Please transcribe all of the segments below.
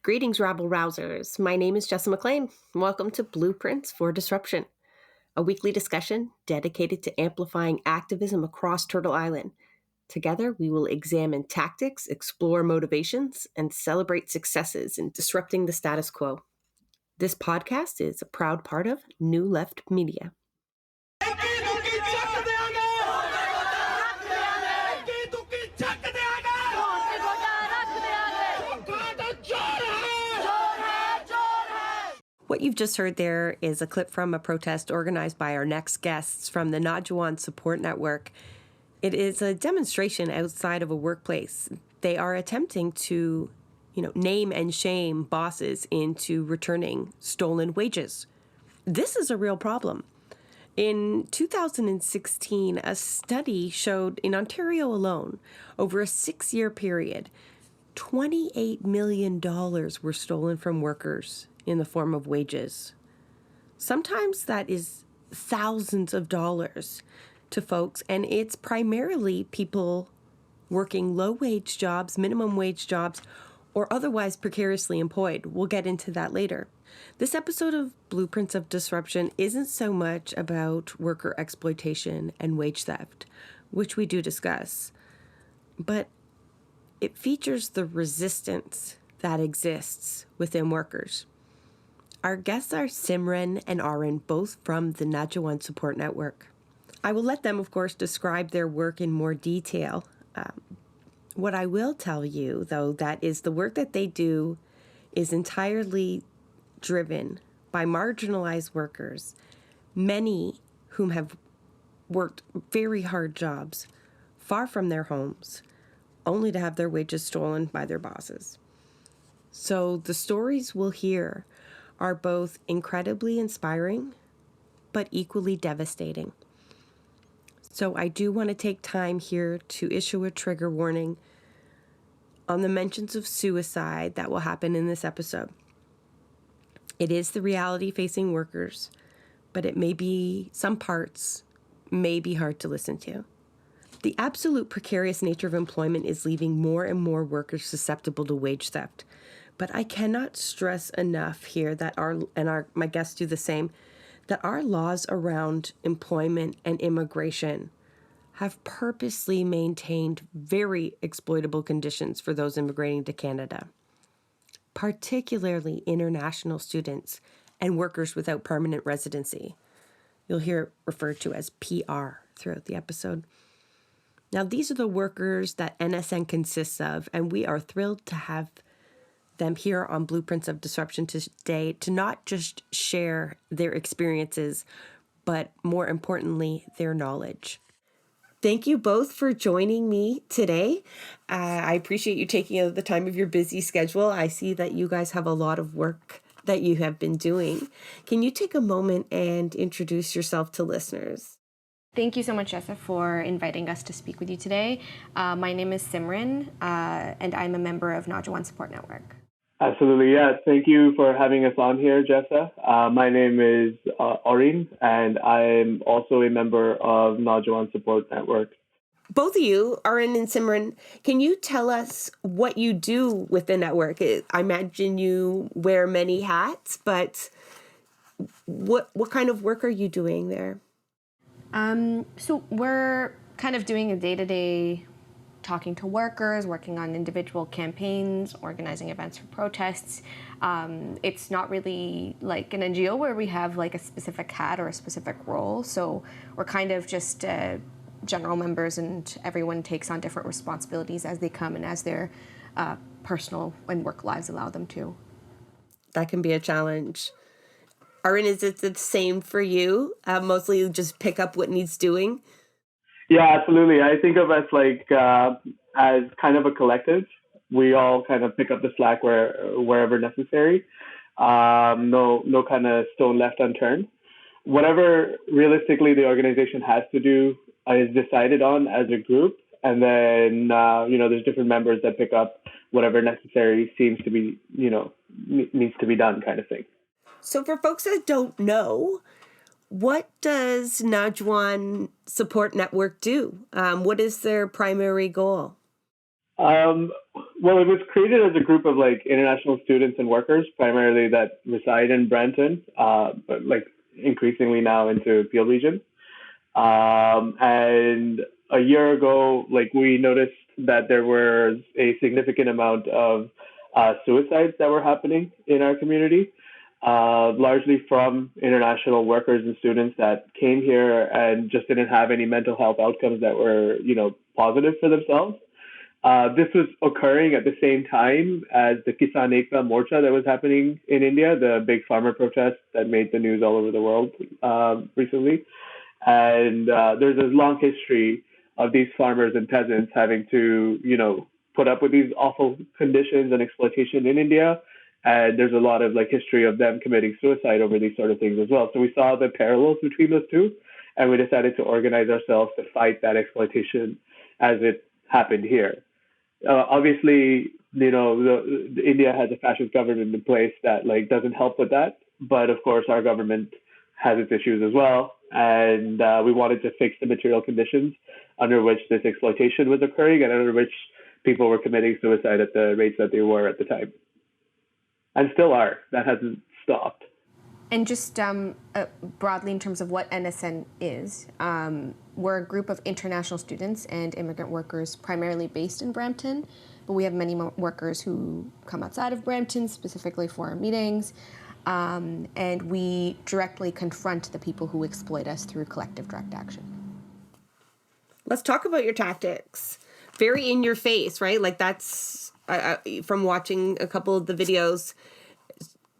Greetings, rabble rousers. My name is Jessa McLean. Welcome to Blueprints for Disruption, a weekly discussion dedicated to amplifying activism across Turtle Island. Together, we will examine tactics, explore motivations, and celebrate successes in disrupting the status quo. This podcast is a proud part of New Left Media. What you've just heard there is a clip from a protest organized by our next guests from the Naujawan Support Network. It is a demonstration outside of a workplace. They are attempting to, name and shame bosses into returning stolen wages. This is a real problem. In 2016, a study showed in Ontario alone, over a 6-year period, $28 million were stolen from workers in the form of wages. Sometimes that is thousands of dollars to folks, and it's primarily people working low-wage jobs, minimum wage jobs, or otherwise precariously employed. We'll get into that later. This episode of Blueprints of Disruption isn't so much about worker exploitation and wage theft, which we do discuss, but it features the resistance that exists within workers. Our guests are Simran and Arin, both from the Naujawan Support Network. I will let them, of course, describe their work in more detail. What I will tell you, though, that is the work that they do is entirely driven by marginalized workers, many whom have worked very hard jobs, far from their homes, only to have their wages stolen by their bosses. So the stories we'll hear are both incredibly inspiring, but equally devastating. So I do want to take time here to issue a trigger warning on the mentions of suicide that will happen in this episode. It is the reality facing workers, but some parts may be hard to listen to. The absolute precarious nature of employment is leaving more and more workers susceptible to wage theft. But I cannot stress enough here that my guests do the same, that our laws around employment and immigration have purposely maintained very exploitable conditions for those immigrating to Canada, particularly international students and workers without permanent residency. You'll hear it referred to as PR throughout the episode. Now, these are the workers that NSN consists of, and we are thrilled to have them here on Blueprints of Disruption today to not just share their experiences, but more importantly, their knowledge. Thank you both for joining me today. I appreciate you taking the time of your busy schedule. I see that you guys have a lot of work that you have been doing. Can you take a moment and introduce yourself to listeners? Thank you so much, Jessa, for inviting us to speak with you today. My name is Simran, and I'm a member of Naujawan Support Network. Absolutely, yeah. Thank you for having us on here, Jessa. My name is Arin, and I'm also a member of Naujawan Support Network. Both of you, Arin and Simran, can you tell us what you do with the network? I imagine you wear many hats, but what kind of work are you doing there? So we're kind of doing a day-to-day talking to workers, working on individual campaigns, organizing events for protests. It's not really like an NGO where we have like a specific hat or a specific role. So we're kind of just general members, and everyone takes on different responsibilities as they come and as their personal and work lives allow them to. That can be a challenge. Arin, is it the same for you? Mostly just pick up what needs doing? Yeah, absolutely. I think of us like as kind of a collective. We all kind of pick up the slack wherever necessary. No kind of stone left unturned. Whatever realistically the organization has to do is decided on as a group, and then there's different members that pick up whatever necessary seems to be needs to be done, kind of thing. So for folks that don't know, what does Naujawan Support Network do? What is their primary goal? Um, well, it was created as a group of like international students and workers, primarily that reside in Brampton, but like increasingly now into Peel region. And a year ago, like we noticed that there was a significant amount of suicides that were happening in our community, largely from international workers and students that came here and just didn't have any mental health outcomes that were, positive for themselves. This was occurring at the same time as the Kisan Ekta Morcha that was happening in India, the big farmer protest that made the news all over the world recently. And there's a long history of these farmers and peasants having to, put up with these awful conditions and exploitation in India. And there's a lot of like history of them committing suicide over these sort of things as well. So we saw the parallels between those two, and we decided to organize ourselves to fight that exploitation as it happened here. Obviously, the India has a fascist government in place that like doesn't help with that. But of course, our government has its issues as well, and we wanted to fix the material conditions under which this exploitation was occurring and under which people were committing suicide at the rates that they were at the time, and still are. That hasn't stopped. And just broadly in terms of what NSN is, we're a group of international students and immigrant workers primarily based in Brampton, but we have many workers who come outside of Brampton specifically for our meetings, and we directly confront the people who exploit us through collective direct action. Let's talk about your tactics. Very in your face, right? Like that's, from watching a couple of the videos,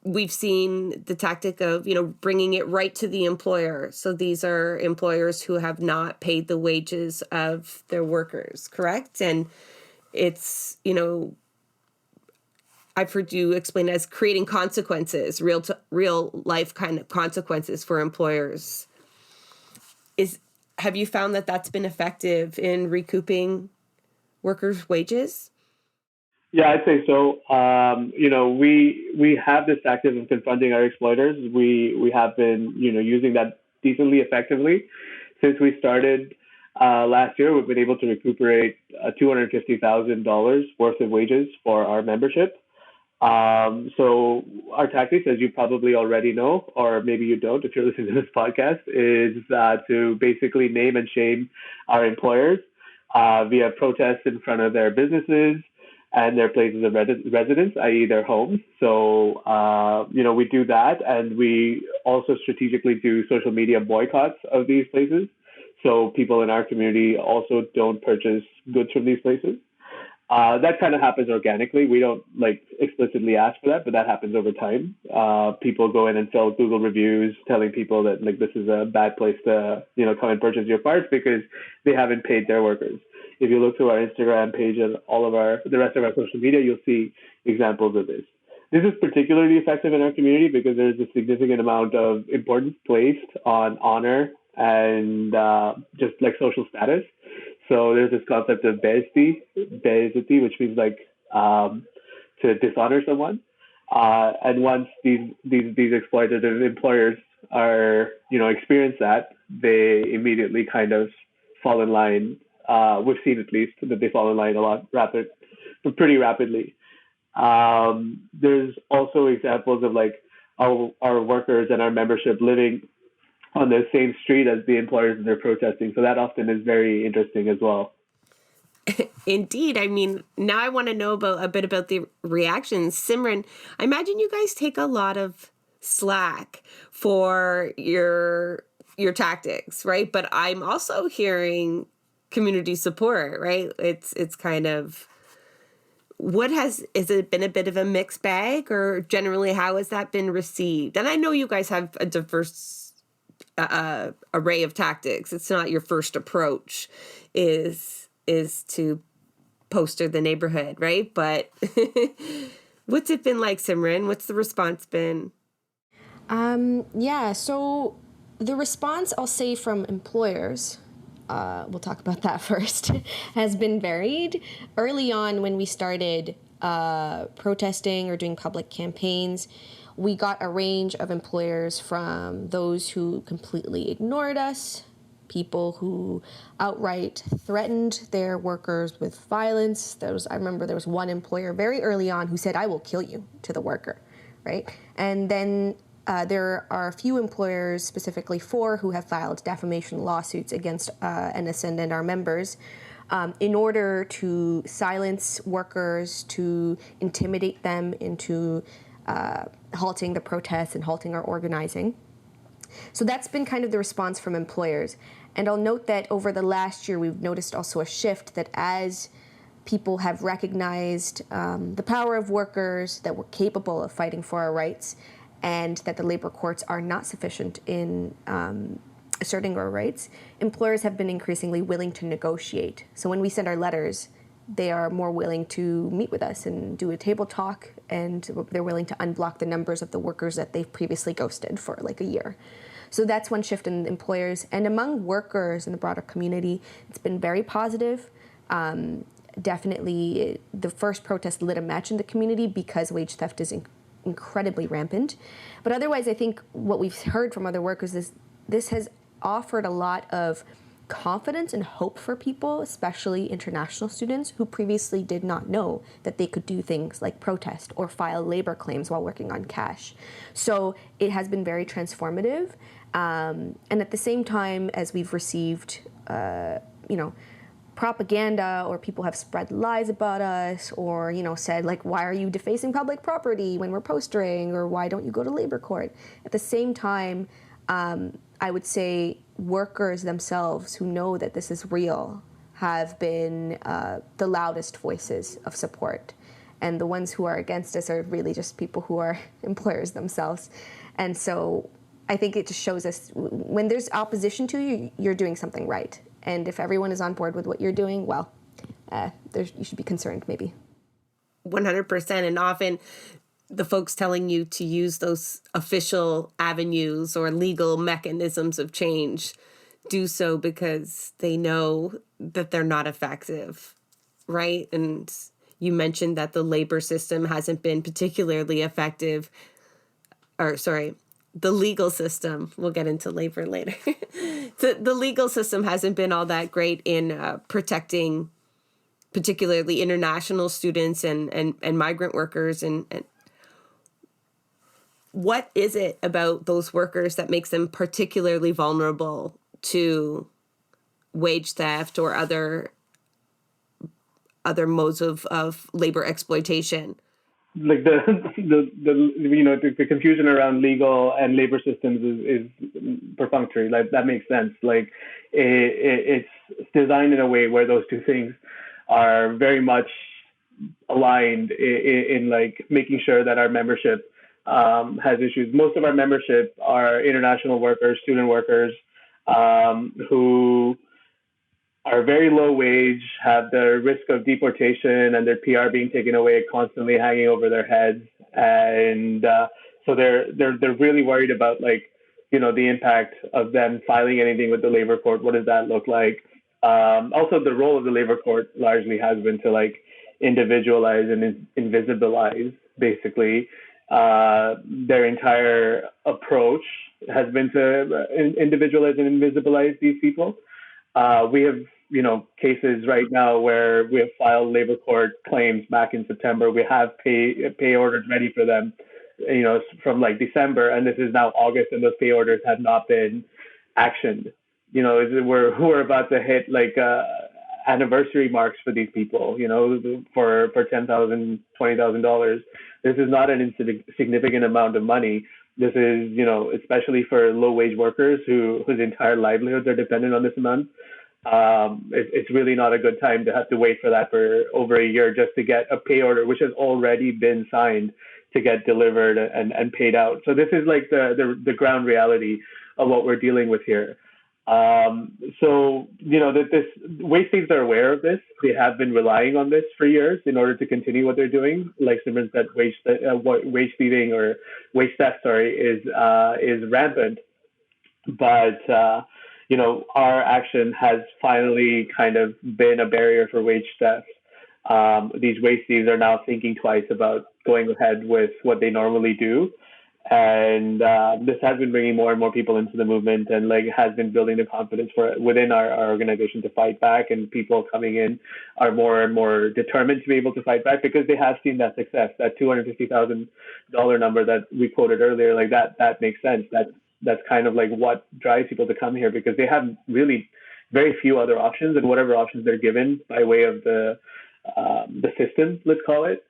we've seen the tactic of, bringing it right to the employer. So these are employers who have not paid the wages of their workers, correct? And it's, I've heard you explain it as creating consequences, real life kind of consequences for employers. Have you found that that's been effective in recouping workers' wages? Yeah, I'd say so. We have this tactic of confronting our exploiters. We have been, using that decently effectively. Since we started last year, we've been able to recuperate $250,000 worth of wages for our membership. So our tactics, as you probably already know, or maybe you don't if you're listening to this podcast, is to basically name and shame our employers via protests in front of their businesses and their places of residence, i.e. their homes. So, we do that, and we also strategically do social media boycotts of these places. So people in our community also don't purchase goods from these places. That kind of happens organically. We don't explicitly ask for that, but that happens over time. People go in and fill Google reviews telling people that this is a bad place to, come and purchase your parts because they haven't paid their workers. If you look through our Instagram page and all of the rest of our social media, you'll see examples of this. This is particularly effective in our community because there's a significant amount of importance placed on honor and just social status. So there's this concept of beizati, which means to dishonor someone. And once these exploitative employers are experience that, they immediately kind of fall in line. We've seen at least that they fall in line pretty rapidly. There's also examples of our workers and our membership living on the same street as the employers that they're protesting. So that often is very interesting as well. Indeed. I mean, now I want to know a bit about the reactions. Simran, I imagine you guys take a lot of slack for your tactics, right? But I'm also hearing community support, right? It's kind of, has it been a bit of a mixed bag, or generally how has that been received? And I know you guys have a diverse array of tactics. It's not your first approach is to poster the neighborhood, right? But what's it been like, Simran? What's the response been? So the response, I'll say, from employers, we'll talk about that first, has been varied. Early on, when we started protesting or doing public campaigns, we got a range of employers, from those who completely ignored us people who outright threatened their workers with violence. I remember there was one employer very early on who said, "I will kill you," to the worker, right? And then there are a few employers, specifically 4, who have filed defamation lawsuits against NSN and our members in order to silence workers, to intimidate them into halting the protests and halting our organizing. So that's been kind of the response from employers. And I'll note that over the last year, we've noticed also a shift that as people have recognized the power of workers, that we're capable of fighting for our rights, and that the labor courts are not sufficient in asserting our rights, employers have been increasingly willing to negotiate. So when we send our letters, they are more willing to meet with us and do a table talk, and they're willing to unblock the numbers of the workers that they've previously ghosted for like a year. So that's one shift in employers. And among workers in the broader community, it's been very positive. Definitely, the first protest lit a match in the community because wage theft is incredibly rampant. But otherwise, I think what we've heard from other workers is this has offered a lot of confidence and hope for people, especially international students who previously did not know that they could do things like protest or file labor claims while working on cash. So it has been very transformative. And at the same time, as we've received, propaganda, or people have spread lies about us, or, said, like, why are you defacing public property when we're postering, or why don't you go to labor court? At the same time, I would say workers themselves who know that this is real have been the loudest voices of support. And the ones who are against us are really just people who are employers themselves. And so I think it just shows us when there's opposition to you, you're doing something right. And if everyone is on board with what you're doing, well, you should be concerned maybe. 100%. And often the folks telling you to use those official avenues or legal mechanisms of change do so because they know that they're not effective, right? And you mentioned that the labor system hasn't been particularly effective, the legal system, we'll get into labor later. The legal system hasn't been all that great in protecting particularly international students and migrant workers. And what is it about those workers that makes them particularly vulnerable to wage theft or other modes of labor exploitation? Like the confusion around legal and labor systems is perfunctory. Like, that makes sense. Like, it's designed in a way where those two things are very much aligned in like making sure that our membership has issues. Most of our membership are international workers, student workers, who are very low wage, have the risk of deportation and their PR being taken away constantly hanging over their heads, and so they're really worried about, like, the impact of them filing anything with the labor court. What does that look like? Also, the role of the labor court largely has been to like individualize and invisibilize, basically. Their entire approach has been to individualize and invisibilize these people. We have, cases right now where we have filed labor court claims back in September. We have pay orders ready for them, from like December, and this is now August, and those pay orders have not been actioned. We're about to hit like anniversary marks for these people, for $10,000, $20,000. This is not an insignificant amount of money. This is, especially for low wage workers whose entire livelihoods are dependent on this amount. It's really not a good time to have to wait for that for over a year just to get a pay order, which has already been signed, to get delivered and paid out. So this is like the ground reality of what we're dealing with here. This wage thieves are aware of this. They have been relying on this for years in order to continue what they're doing. Like Simran said, wage thieving or wage theft, is rampant. But our action has finally kind of been a barrier for wage theft. These wage thieves are now thinking twice about going ahead with what they normally do. And this has been bringing more and more people into the movement, and like has been building the confidence for within our organization to fight back. And people coming in are more and more determined to be able to fight back because they have seen that success. That $250,000 number that we quoted earlier, like that makes sense. That's kind of like what drives people to come here, because they have really very few other options, and whatever options they're given by way of the system, let's call it,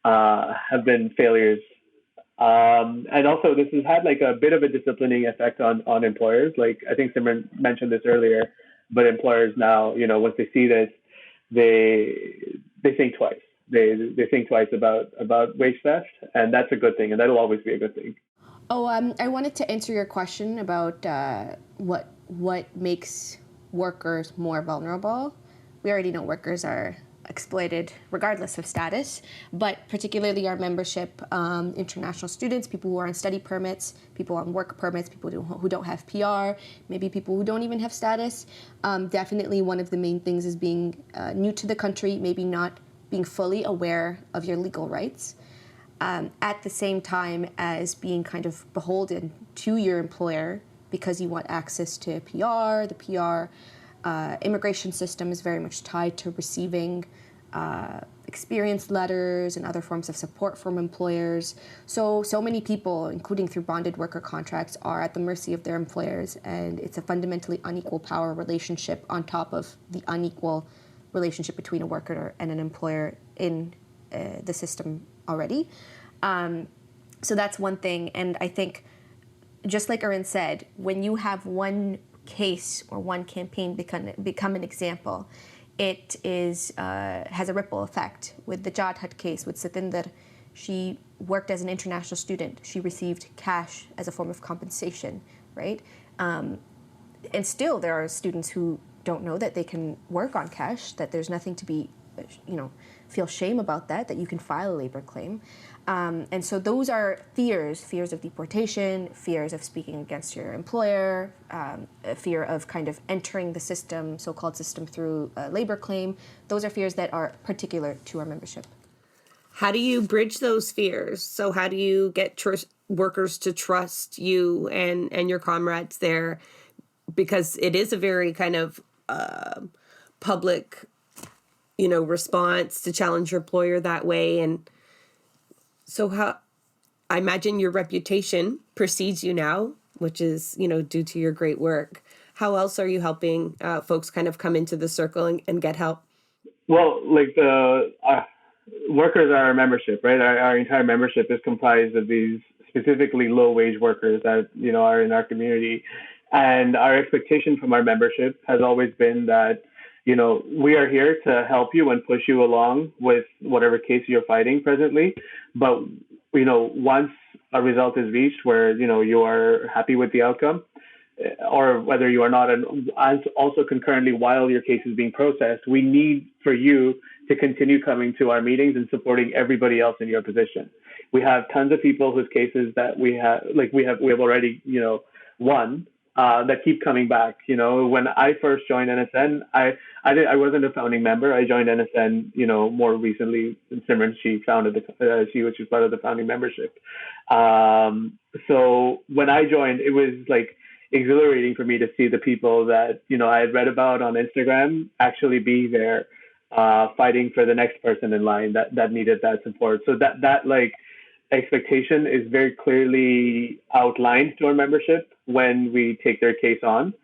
have been failures. And also, this has had like a bit of a disciplining effect on employers. Like I think Simran mentioned this earlier, but employers now, once they see this, they think twice. They think twice about wage theft, and that's a good thing, and that'll always be a good thing. Oh, I wanted to answer your question about what makes workers more vulnerable. We already know workers are exploited regardless of status, but particularly our membership, international students, people who are on study permits, people on work permits, people who don't have PR, maybe people who don't even have status. Definitely one of the main things is being new to the country, maybe not being fully aware of your legal rights, at the same time as being kind of beholden to your employer because you want access to PR. The PR immigration system is very much tied to receiving experience letters and other forms of support from employers. So many people, including through bonded worker contracts, are at the mercy of their employers, and it's a fundamentally unequal power relationship on top of the unequal relationship between a worker and an employer in the system already. So that's one thing, and I think, just like Arin said, when you have one case or one campaign become an example, it has a ripple effect. With the Jadhat case, with Satinder, she worked as an international student. She received cash as a form of compensation, right? And still there are students who don't know that they can work on cash, that there's nothing to be, feel shame about that you can file a labor claim. And so those are fears of deportation, fears of speaking against your employer, a fear of kind of entering the system, so-called system, through a labor claim. Those are fears that are particular to our membership. How do you bridge those fears? So how do you get workers to trust you and your comrades there? Because it is a very kind of public, response to challenge your employer that way. And so I imagine your reputation precedes you now, which is, due to your great work. How else are you helping folks kind of come into the circle and get help? Well, like the workers are our membership, right? Our entire membership is comprised of these specifically low-wage workers that, are in our community. And our expectation from our membership has always been that, we are here to help you and push you along with whatever case you're fighting presently. But, once a result is reached where, you are happy with the outcome, or whether you are not, and also concurrently while your case is being processed, we need for you to continue coming to our meetings and supporting everybody else in your position. We have tons of people whose cases that we have already, won, that keep coming back. When I first joined NSN, I wasn't a founding member. I joined NSN, more recently. Simran, she founded she was part of the founding membership. So when I joined, it was like exhilarating for me to see the people that I had read about on Instagram actually be there, fighting for the next person in line that needed that support. So that like expectation is very clearly outlined to our membership when we take their case on,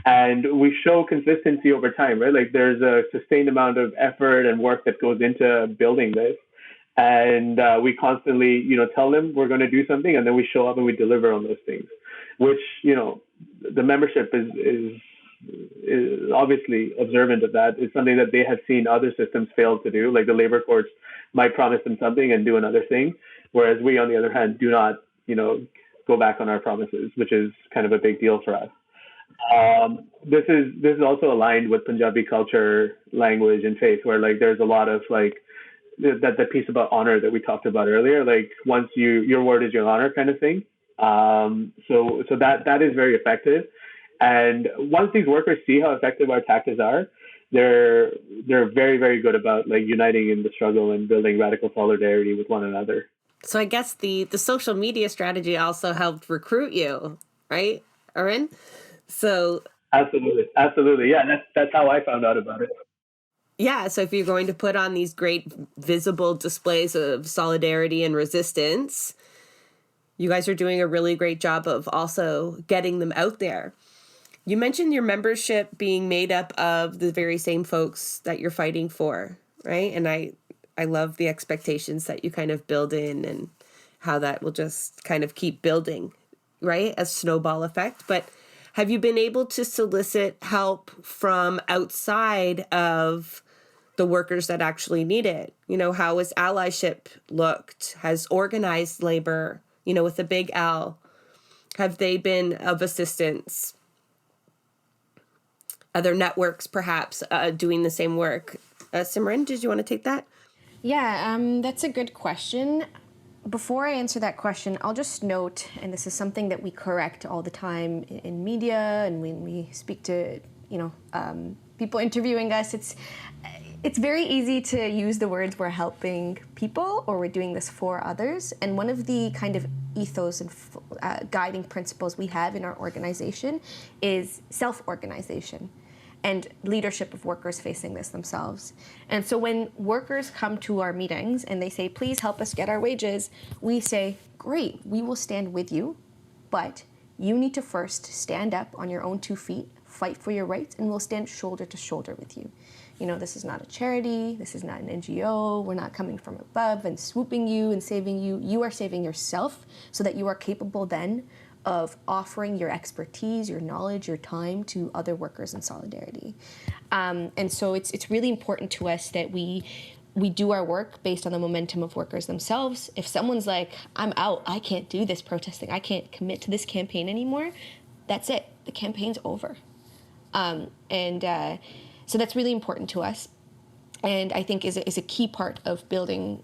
and we show consistency over time, right? Like there's a sustained amount of effort and work that goes into building this, and we constantly tell them we're going to do something, and then we show up and we deliver on those things, which the membership is obviously observant of that. It's something that they have seen other systems fail to do. Like the labor courts might promise them something and do another thing, whereas we, on the other hand, do not, go back on our promises, which is kind of a big deal for us. This is also aligned with Punjabi culture, language, and faith, where like there's a lot of like that piece about honor that we talked about earlier. Like once your word is your honor, kind of thing. So that is very effective. And once these workers see how effective our tactics are, they're very, very good about like uniting in the struggle and building radical solidarity with one another. So I guess the social media strategy also helped recruit you, right, Arin? So Absolutely. Yeah, that's how I found out about it. yeah, so if you're going to put on these great visible displays of solidarity and resistance, you guys are doing a really great job of also getting them out there. You mentioned your membership being made up of the very same folks that you're fighting for, right? And I love the expectations that you kind of build in and how that will just kind of keep building, right? A snowball effect. But have you been able to solicit help from outside of the workers that actually need it? How has allyship looked? Has organized labor, with the big L, have they been of assistance? Other networks perhaps doing the same work. Simran, did you want to take that? Yeah, that's a good question. Before I answer that question, I'll just note, and this is something that we correct all the time in media and when we speak to, people interviewing us, it's very easy to use the words we're helping people or we're doing this for others. And one of the kind of ethos and guiding principles we have in our organization is self-organization and leadership of workers facing this themselves. And so when workers come to our meetings and they say, please help us get our wages, we say, great, we will stand with you, but you need to first stand up on your own 2 feet, fight for your rights, and we'll stand shoulder to shoulder with you. This is not a charity, this is not an NGO, we're not coming from above and swooping you and saving you. You are saving yourself so that you are capable then of offering your expertise, your knowledge, your time to other workers in solidarity. And so it's really important to us that we do our work based on the momentum of workers themselves. If someone's like, I'm out, I can't do this protesting, I can't commit to this campaign anymore, that's it, the campaign's over. So that's really important to us, and I think is a key part of building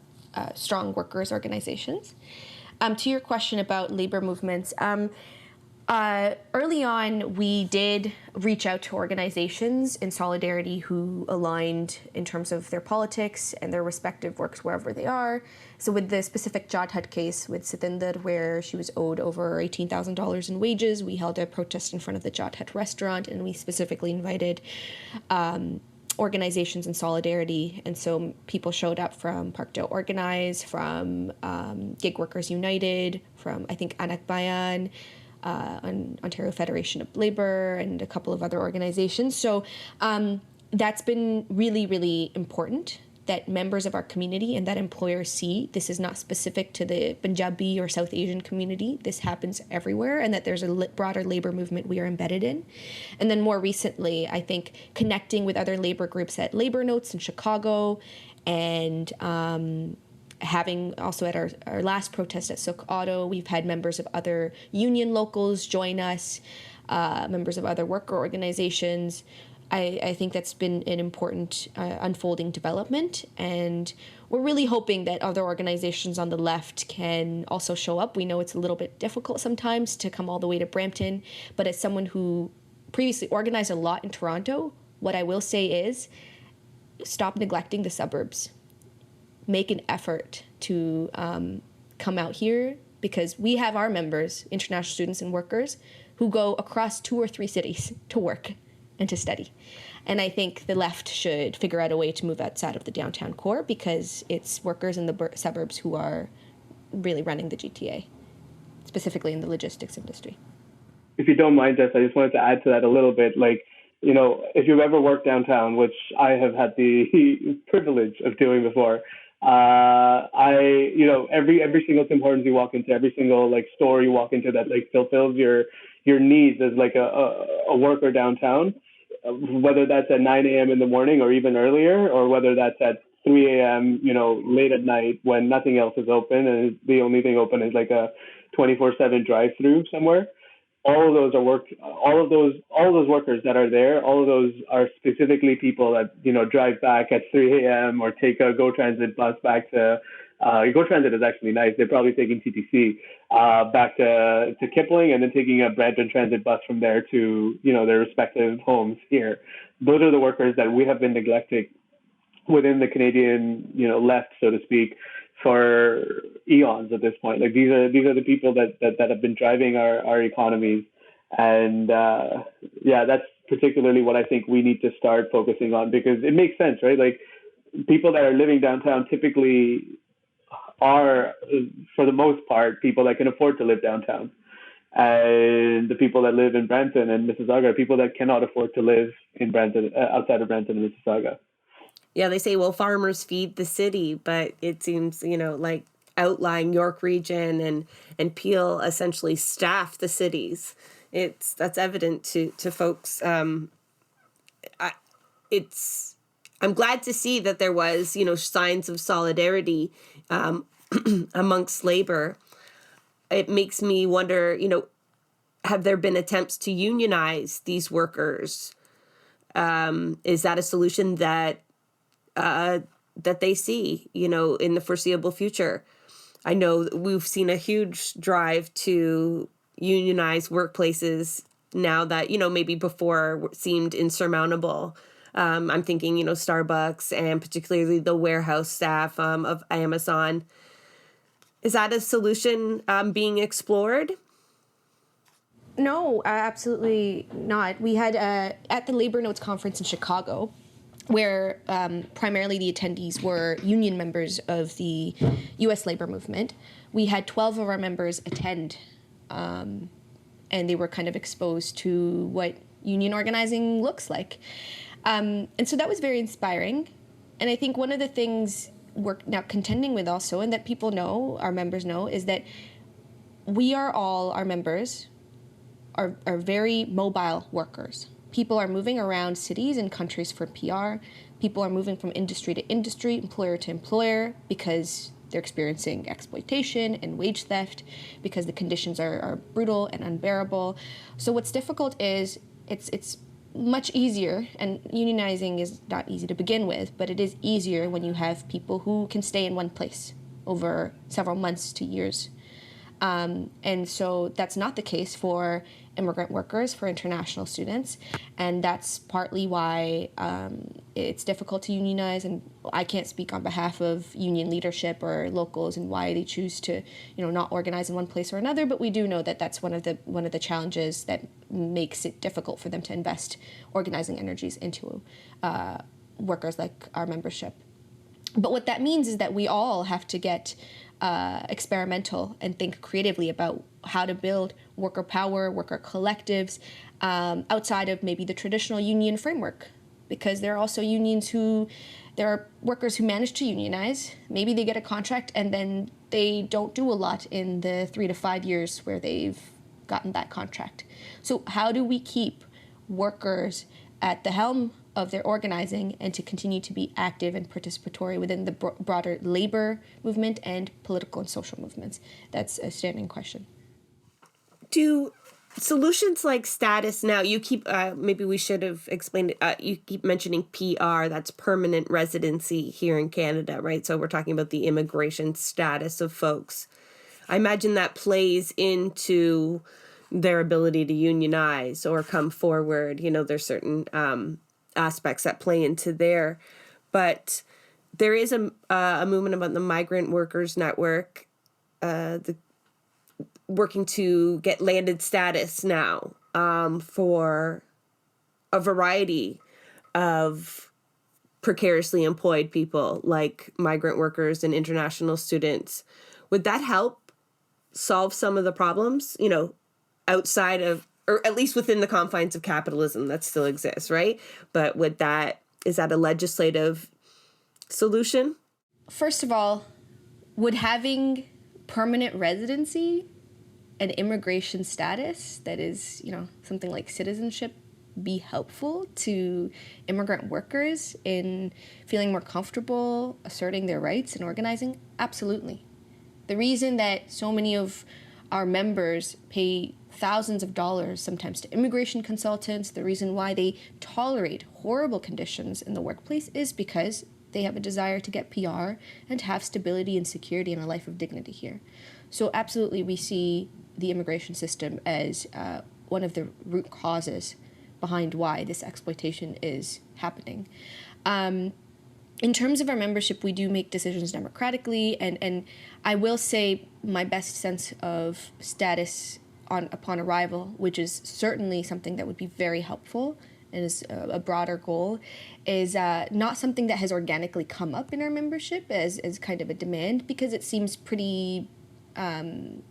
strong workers' organizations. To your question about labor movements, early on we did reach out to organizations in solidarity who aligned in terms of their politics and their respective works wherever they are. So with the specific Jod Hut case with Sitinder, where she was owed over $18,000 in wages, we held a protest in front of the Jod Hut restaurant, and we specifically invited organizations in solidarity. And so people showed up from Parkdale Organize, from Gig Workers United, from, I think, Anak Bayan, Ontario Federation of Labor, and a couple of other organizations. So that's been really, really important, that members of our community and that employers see this is not specific to the Punjabi or South Asian community. This happens everywhere, and that there's a broader labor movement we are embedded in. And then more recently, I think connecting with other labor groups at Labor Notes in Chicago, and having also at our last protest at Sook Auto, we've had members of other union locals join us, members of other worker organizations. I think that's been an important unfolding development, and we're really hoping that other organizations on the left can also show up. We know it's a little bit difficult sometimes to come all the way to Brampton, but as someone who previously organized a lot in Toronto, what I will say is stop neglecting the suburbs. Make an effort to come out here, because we have our members, international students and workers, who go across 2 or 3 cities to work and to study. And I think the left should figure out a way to move outside of the downtown core, because it's workers in the suburbs who are really running the GTA, specifically in the logistics industry. If you don't mind, Jess, I just wanted to add to that a little bit. If you've ever worked downtown, which I have had the privilege of doing before, every single Tim Hortons you walk into, every single store you walk into that fulfills your needs as a worker downtown, whether that's at 9 a.m. in the morning or even earlier, or whether that's at 3 a.m. Late at night when nothing else is open and the only thing open is a 24/7 drive-through somewhere. All of those all of those workers that are there, all of those are specifically people that drive back at 3 a.m. or take a GO Transit bus back to. GO Transit is actually nice. They're probably taking TTC back to Kipling, and then taking a Brampton Transit bus from there to their respective homes here. Those are the workers that we have been neglecting within the Canadian left, so to speak, for eons at this point. Like these are the people that have been driving our economies, and yeah, that's particularly what I think we need to start focusing on, because it makes sense, right? Like people that are living downtown typically are, for the most part, people that can afford to live downtown. And the people that live in Brampton and Mississauga are people that cannot afford to live in Brampton, outside of Brampton and Mississauga. Yeah, they say, well, farmers feed the city, but it seems, like outlying York region and Peel essentially staff the cities. That's evident to folks. I'm glad to see that there was, signs of solidarity amongst labor. It makes me wonder, have there been attempts to unionize these workers? Is that a solution that they see, in the foreseeable future? I know we've seen a huge drive to unionize workplaces now that, maybe before seemed insurmountable. I'm thinking, Starbucks and particularly the warehouse staff of Amazon. Is that a solution being explored? No, absolutely not. We had at the Labor Notes conference in Chicago, where primarily the attendees were union members of the U.S. labor movement. We had 12 of our members attend, and they were kind of exposed to what union organizing looks like. And so that was very inspiring. And I think one of the things we're now contending with also, and that people know, our members know, is that our members are very mobile workers. People are moving around cities and countries for PR. People are moving from industry to industry, employer to employer, because they're experiencing exploitation and wage theft, because the conditions are brutal and unbearable. So what's difficult is it's much easier, and unionizing is not easy to begin with, but it is easier when you have people who can stay in one place over several months to years. And so that's not the case for immigrant workers, for international students, and that's partly why it's difficult to unionize. And I can't speak on behalf of union leadership or locals and why they choose to, not organize in one place or another. But we do know that that's one of the challenges that makes it difficult for them to invest organizing energies into workers like our membership. But what that means is that we all have to get experimental and think creatively about how to build worker power, worker collectives outside of maybe the traditional union framework. Because there are also there are workers who manage to unionize. Maybe they get a contract and then they don't do a lot in the 3 to 5 years where they've gotten that contract. So how do we keep workers at the helm of their organizing and to continue to be active and participatory within the broader labor movement and political and social movements? That's a standing question. Do solutions like status now, you keep, maybe we should have explained it, you keep mentioning PR, that's permanent residency here in Canada, right? So we're talking about the immigration status of folks. I imagine that plays into their ability to unionize or come forward. There's certain aspects that play into there. But there is a movement about the Migrant Workers Network, working to get landed status now for a variety of precariously employed people like migrant workers and international students. Would that help solve some of the problems, outside of, or at least within the confines of capitalism that still exists, right? But is that a legislative solution? First of all, would having permanent residency and immigration status that is, something like citizenship be helpful to immigrant workers in feeling more comfortable asserting their rights and organizing? Absolutely. The reason that so many of our members pay thousands of dollars sometimes to immigration consultants, the reason why they tolerate horrible conditions in the workplace is because they have a desire to get PR and to have stability and security and a life of dignity here. So absolutely, we see the immigration system as one of the root causes behind why this exploitation is happening. And in terms of our membership, we do make decisions democratically, and I will say my best sense of status upon arrival, which is certainly something that would be very helpful and is a broader goal, is not something that has organically come up in our membership as kind of a demand, because it seems pretty far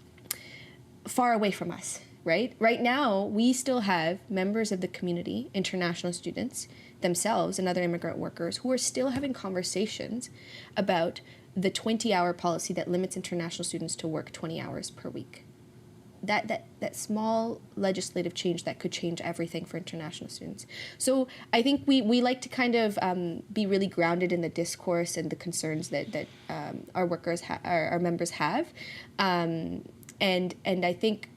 away from us, right? Right now, we still have members of the community, international students themselves and other immigrant workers, who are still having conversations about the 20-hour policy that limits international students to work 20 hours per week. That small legislative change that could change everything for international students. So I think we like to kind of be really grounded in the discourse and the concerns that our workers, our members have. And I think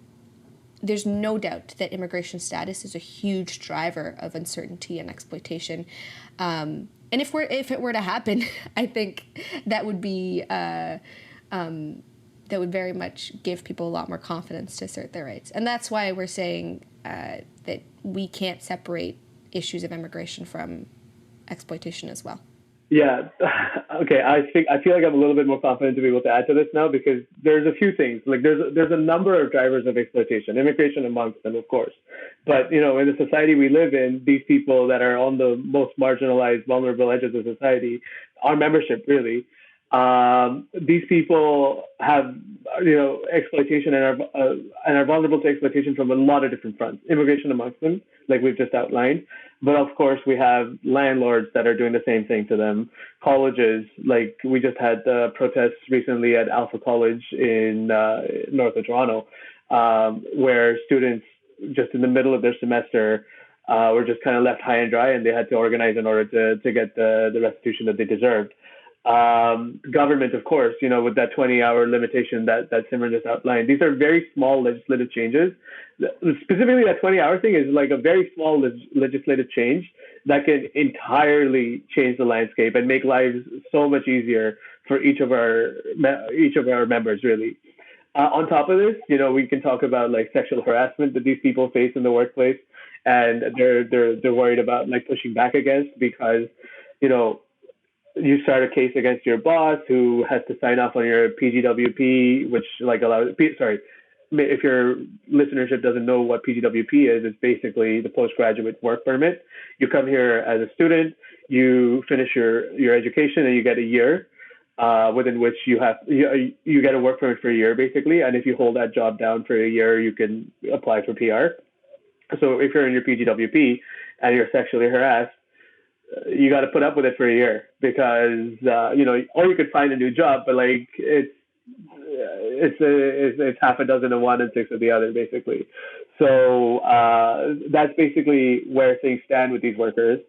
there's no doubt that immigration status is a huge driver of uncertainty and exploitation. And if it were to happen, I think that would be that would very much give people a lot more confidence to assert their rights. And that's why we're saying that we can't separate issues of immigration from exploitation as well. Yeah. Okay. I feel like I'm a little bit more confident to be able to add to this now, because there's a few things. Like there's a number of drivers of exploitation, immigration amongst them, of course. But in the society we live in, these people that are on the most marginalized, vulnerable edges of society, our membership really, these people have exploitation and are vulnerable to exploitation from a lot of different fronts. Immigration amongst them, like we've just outlined, but of course we have landlords that are doing the same thing to them. Colleges, like we just had protests recently at Alpha College in north of Toronto, where students just in the middle of their semester were just kind of left high and dry, and they had to organize in order to get the restitution that they deserved. Government, of course, with that 20-hour limitation that Simran just outlined, these are very small legislative changes. Specifically, that 20-hour thing is like a very small legislative change that can entirely change the landscape and make lives so much easier for each of our members, really. On top of this, we can talk about like sexual harassment that these people face in the workplace, and they're worried about like pushing back against, because you start a case against your boss who has to sign off on your PGWP, which like allows, if your listenership doesn't know what PGWP is, it's basically the postgraduate work permit. You come here as a student, you finish your education, and you get a year within which you get a work permit for a year, basically. And if you hold that job down for a year, you can apply for PR. So if you're in your PGWP and you're sexually harassed, you got to put up with it for a year, because or you could find a new job, but like it's half a dozen of one and six of the other, basically. So that's basically where things stand with these workers.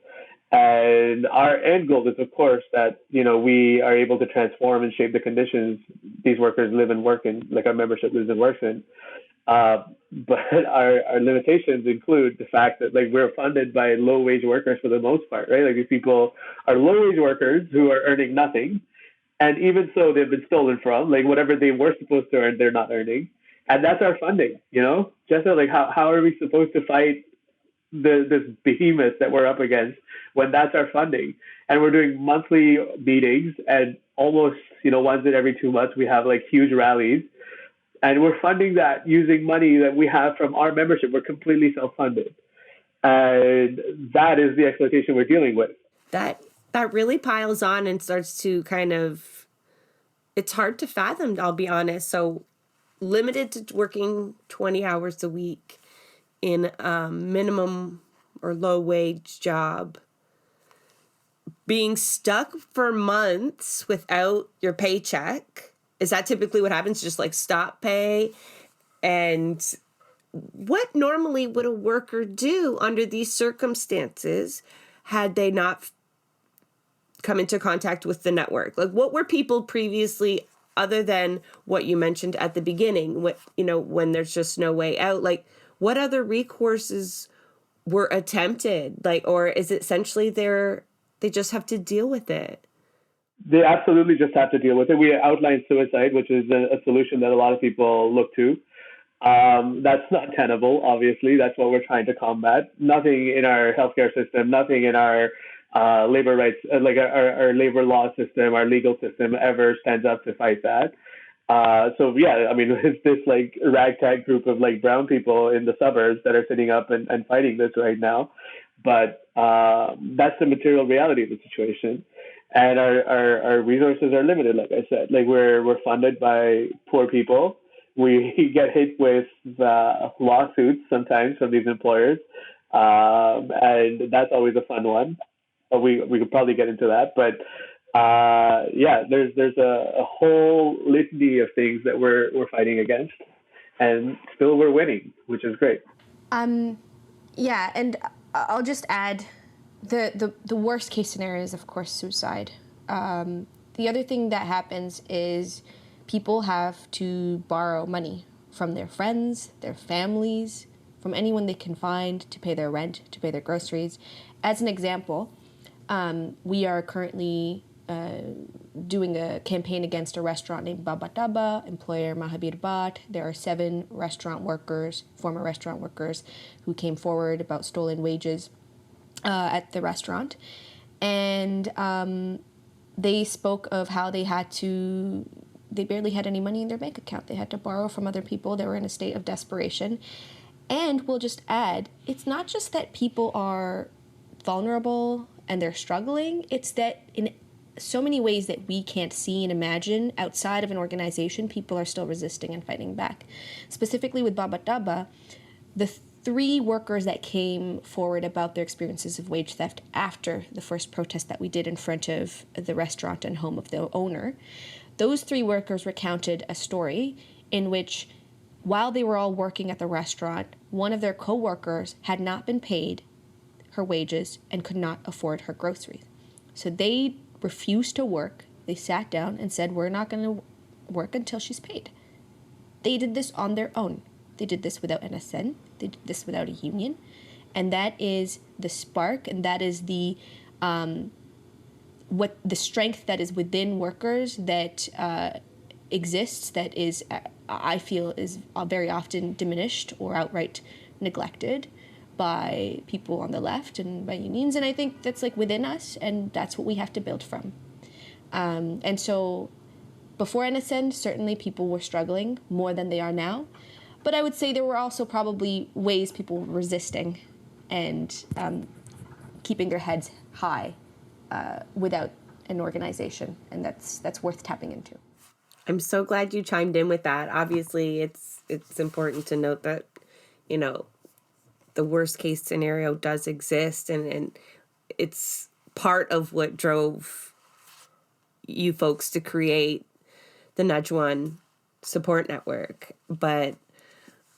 And our end goal is, of course, that we are able to transform and shape the conditions these workers live and work in, like our membership lives and works in. But our limitations include the fact that like we're funded by low wage workers for the most part, right? Like these people are low wage workers who are earning nothing, and even so, they've been stolen from. Like whatever they were supposed to earn, they're not earning, and that's our funding. Jessa, like how are we supposed to fight this behemoth that we're up against when that's our funding? And we're doing monthly meetings, and almost once in every 2 months we have like huge rallies. And we're funding that using money that we have from our membership. We're completely self-funded. And that is the exploitation we're dealing with. That really piles on and starts to kind of, it's hard to fathom, I'll be honest. So limited to working 20 hours a week in a minimum or low wage job, being stuck for months without your paycheck. Is that typically what happens? Just like stop pay? And what normally would a worker do under these circumstances had they not come into contact with the network? Like what were people previously, other than what you mentioned at the beginning, when there's just no way out, like what other recourses were attempted? Like, or is it essentially they just have to deal with it? They absolutely just have to deal with it. We outlined suicide, which is a solution that a lot of people look to. That's not tenable, obviously. That's what we're trying to combat. Nothing in our healthcare system, nothing in our labor rights, like our labor law system, our legal system ever stands up to fight that. So yeah, I mean, it's this like ragtag group of like brown people in the suburbs that are sitting up and fighting this right now. But that's the material reality of the situation. And our resources are limited, like I said. Like we're funded by poor people. We get hit with lawsuits sometimes from these employers, and that's always a fun one. We could probably get into that, but yeah, there's a whole litany of things that we're fighting against, and still we're winning, which is great. Yeah, and I'll just add the worst case scenario is, of course, suicide. The other thing that happens is people have to borrow money from their friends, their families, from anyone they can find to pay their rent, to pay their groceries. As an example, we are currently doing a campaign against a restaurant named Baba Daba, employer Mahabir Bhat. There are 7 restaurant workers, former restaurant workers, who came forward about stolen wages at the restaurant. And they spoke of how they barely had any money in their bank account. They had to borrow from other people. They were in a state of desperation. And we'll just add, it's not just that people are vulnerable and they're struggling, it's that in so many ways that we can't see and imagine outside of an organization, people are still resisting and fighting back. Specifically with Baba Daba, the 3 workers that came forward about their experiences of wage theft after the first protest that we did in front of the restaurant and home of the owner, those 3 workers recounted a story in which, while they were all working at the restaurant, one of their co-workers had not been paid her wages and could not afford her groceries. So they refused to work. They sat down and said, we're not going to work until she's paid. They did this on their own. They did this without NSN. They did this without a union. And that is the spark, and that is the strength that is within workers that exists, that is, I feel, is very often diminished or outright neglected by people on the left and by unions. And I think that's like within us, and that's what we have to build from. And so before NSN, certainly people were struggling more than they are now. But I would say there were also probably ways people were resisting and keeping their heads high without an organization. And that's worth tapping into. I'm so glad you chimed in with that. Obviously, it's important to note that, the worst case scenario does exist, and it's part of what drove you folks to create the Naujawan Support Network, but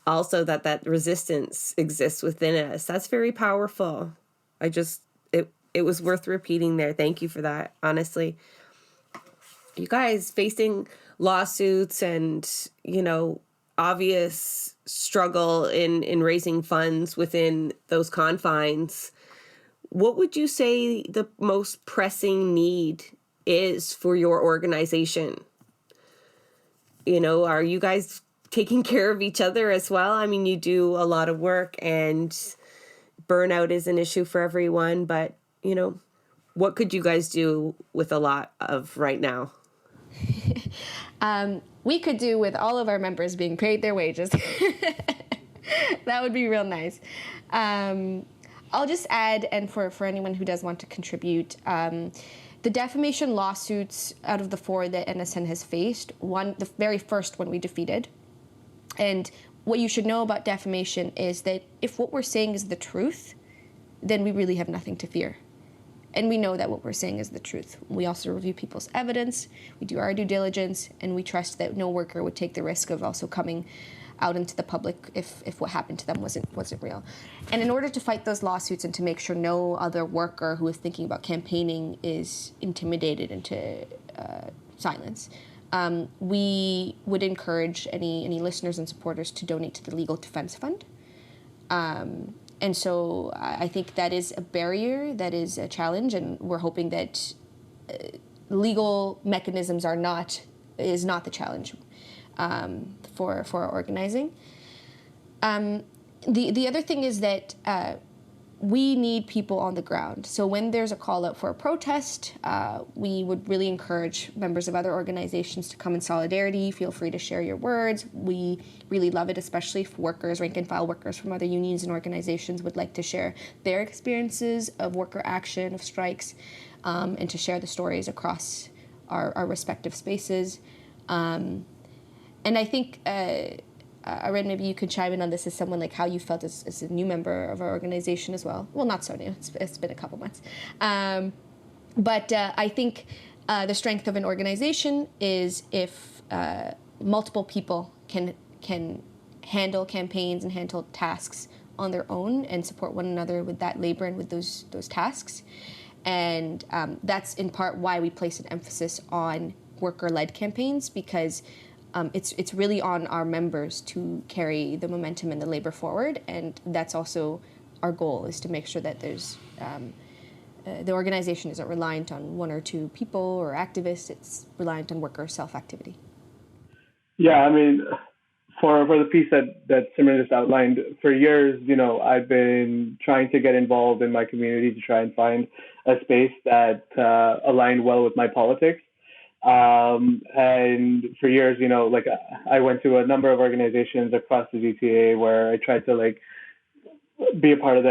also that resistance exists within us. That's very powerful. It was worth repeating there. Thank you for that, honestly. You guys facing lawsuits and, obvious struggle in raising funds within those confines, what would you say the most pressing need is for your organization? Are you guys taking care of each other as well? I mean, you do a lot of work, and burnout is an issue for everyone, but, what could you guys do with a lot of right now? We could do with all of our members being paid their wages. That would be real nice. I'll just add, and for anyone who does want to contribute, the defamation lawsuits out of the 4 that NSN has faced, the very first one we defeated. And what you should know about defamation is that if what we're saying is the truth, then we really have nothing to fear. And we know that what we're saying is the truth. We also review people's evidence, we do our due diligence, and we trust that no worker would take the risk of also coming out into the public if what happened to them wasn't real. And in order to fight those lawsuits and to make sure no other worker who is thinking about campaigning is intimidated into silence, we would encourage any listeners and supporters to donate to the Legal Defense Fund. And so I think that is a barrier, that is a challenge, and we're hoping that legal mechanisms is not the challenge for our organizing. The other thing is that we need people on the ground. So when there's a call out for a protest, we would really encourage members of other organizations to come in solidarity. Feel free to share your words. We really love it, especially if workers, rank and file workers from other unions and organizations would like to share their experiences of worker action, of strikes, and to share the stories across our respective spaces. And I think Arin, maybe you could chime in on this as someone, like how you felt as a new member of our organization as well. Well, not so new. It's been a couple months. But I think the strength of an organization is if multiple people can handle campaigns and handle tasks on their own and support one another with that labor and with those tasks. And that's in part why we place an emphasis on worker-led campaigns, because it's really on our members to carry the momentum and the labor forward, and that's also our goal, is to make sure that there's the organization isn't reliant on one or two people or activists. It's reliant on worker self-activity. Yeah, I mean, for the piece that Simran just outlined, for years, I've been trying to get involved in my community to try and find a space that aligned well with my politics. And for years, like I went to a number of organizations across the GTA where I tried to be a part of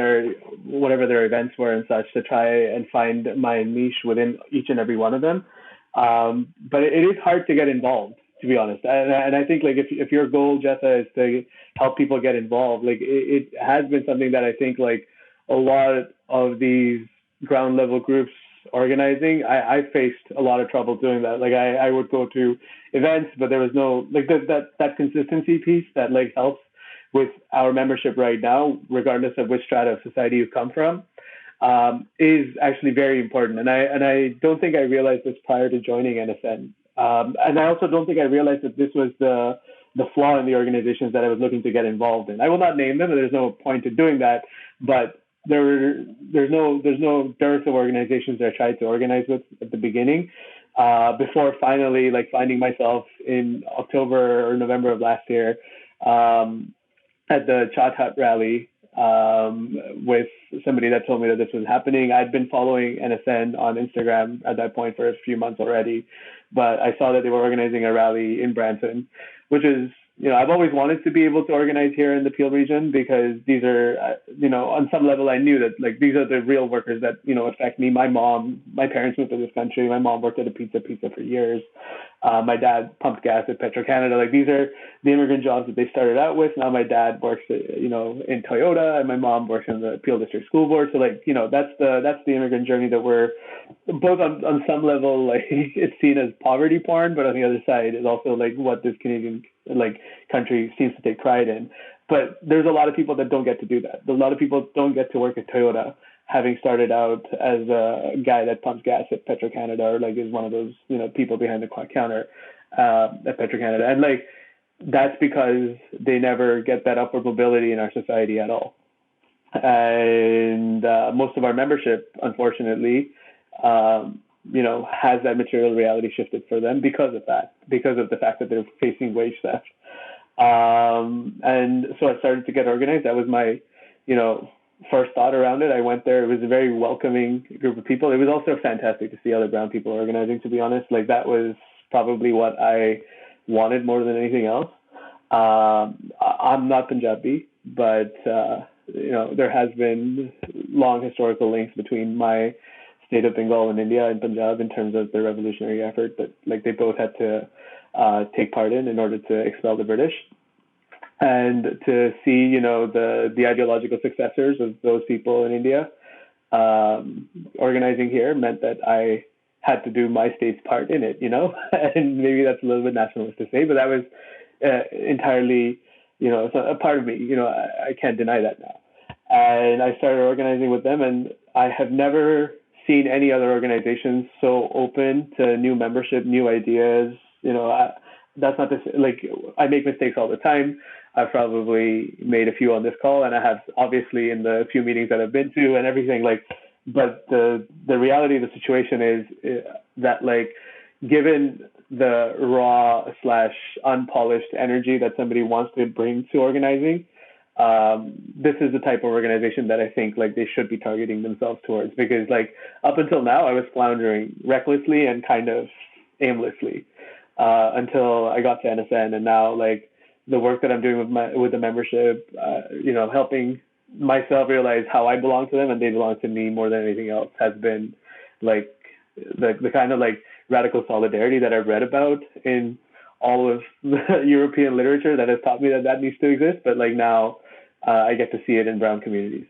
whatever their events were and such, to try and find my niche within each and every one of them. But it is hard to get involved, to be honest. And I think if your goal, Jessa, is to help people get involved, it has been something that I think a lot of these ground level groups organizing, I faced a lot of trouble doing that. I would go to events, but there was no that consistency piece that helps with our membership right now, regardless of which strata of society you come from, is actually very important. And I don't think I realized this prior to joining NSN. And I also don't think I realized that this was the flaw in the organizations that I was looking to get involved in. I will not name them, and there's no point in doing that, but there's no dearth of organizations that I tried to organize with at the beginning, before finally finding myself in October or November of last year at the Chat Hut rally with somebody that told me that this was happening. I'd been following NSN on Instagram at that point for a few months already, but I saw that they were organizing a rally in Brampton, which is, I've always wanted to be able to organize here in the Peel region, because these are, on some level I knew that these are the real workers that, affect me. My parents moved to this country. My mom worked at a pizza for years. My dad pumped gas at Petro-Canada. These are the immigrant jobs that they started out with. Now my dad works, in Toyota, and my mom works in the Peel District School Board. So that's the immigrant journey that we're both on some level, it's seen as poverty porn, but on the other side is also what this Canadian country seems to take pride in. But there's a lot of people that don't get to do that. A lot of people don't get to work at Toyota, having started out as a guy that pumps gas at Petro-Canada, or is one of those people behind the counter at Petro-Canada. And that's because they never get that upward mobility in our society at all. And most of our membership, unfortunately, has that material reality shifted for them because of the fact that they're facing wage theft. And so I started to get organized. That was my, first thought around it. I went there. It was a very welcoming group of people. It was also fantastic to see other brown people organizing, to be honest. That was probably what I wanted more than anything else. I'm not Punjabi, but, there has been long historical links between my state of Bengal and India and Punjab in terms of the revolutionary effort that they both had to take part in order to expel the British. And to see, the ideological successors of those people in India organizing here meant that I had to do my state's part in it, and maybe that's a little bit nationalist to say, but that was entirely, it's a part of me, I can't deny that now. And I started organizing with them, and I have never seen any other organizations so open to new membership, new ideas. That's not to say, I make mistakes all the time. I've probably made a few on this call, and I have obviously in the few meetings that I've been to and everything. But the reality of the situation is that given the raw / unpolished energy that somebody wants to bring to organizing, this is the type of organization that I think like they should be targeting themselves towards, because like up until now I was floundering recklessly and kind of aimlessly until I got to NSN, and now like the work that I'm doing with the membership, helping myself realize how I belong to them and they belong to me more than anything else, has been like the kind of like radical solidarity that I've read about in all of the European literature that has taught me that needs to exist. But like now, I get to see it in brown communities,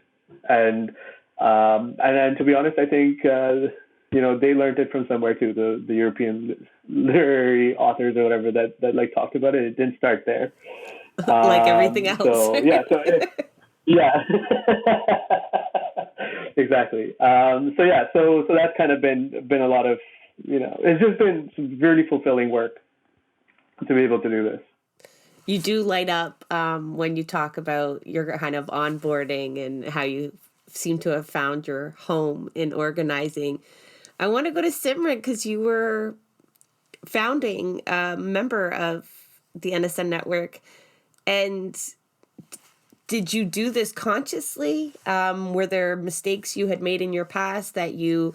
and to be honest, I think they learned it from somewhere too. The European literary authors or whatever that like talked about it. It didn't start there, like everything else. Yeah. Exactly. So that's kind of been a lot of, it's just been some really fulfilling work to be able to do this. You do light up when you talk about your kind of onboarding and how you seem to have found your home in organizing. I want to go to Simran because you were founding member of the NSN network. And did you do this consciously? Were there mistakes you had made in your past that you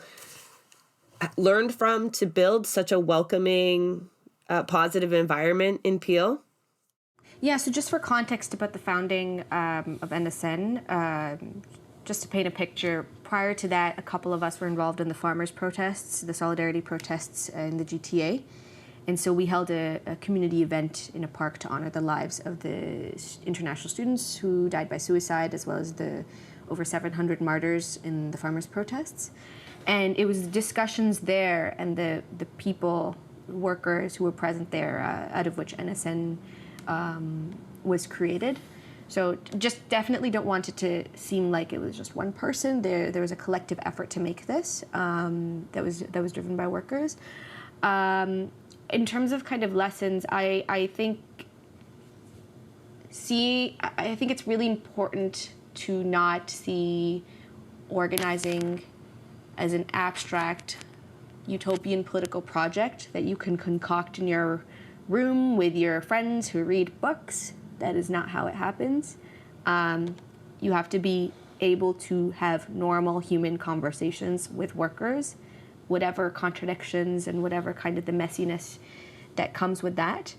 learned from to build such a welcoming, positive environment in Peel? Yeah, so just for context about the founding of NSN, just to paint a picture, prior to that, a couple of us were involved in the farmers' protests, the solidarity protests in the GTA. And so we held a community event in a park to honor the lives of the international students who died by suicide, as well as the over 700 martyrs in the farmers' protests. And it was discussions there and the people, workers who were present there, out of which NSN was created. So just definitely don't want it to seem like it was just one person. There was a collective effort to make this that was driven by workers. In terms of kind of lessons, I think it's really important to not see organizing as an abstract utopian political project that you can concoct in your room with your friends who read books. That is not how it happens. You have to be able to have normal human conversations with workers, whatever contradictions and whatever kind of the messiness that comes with that.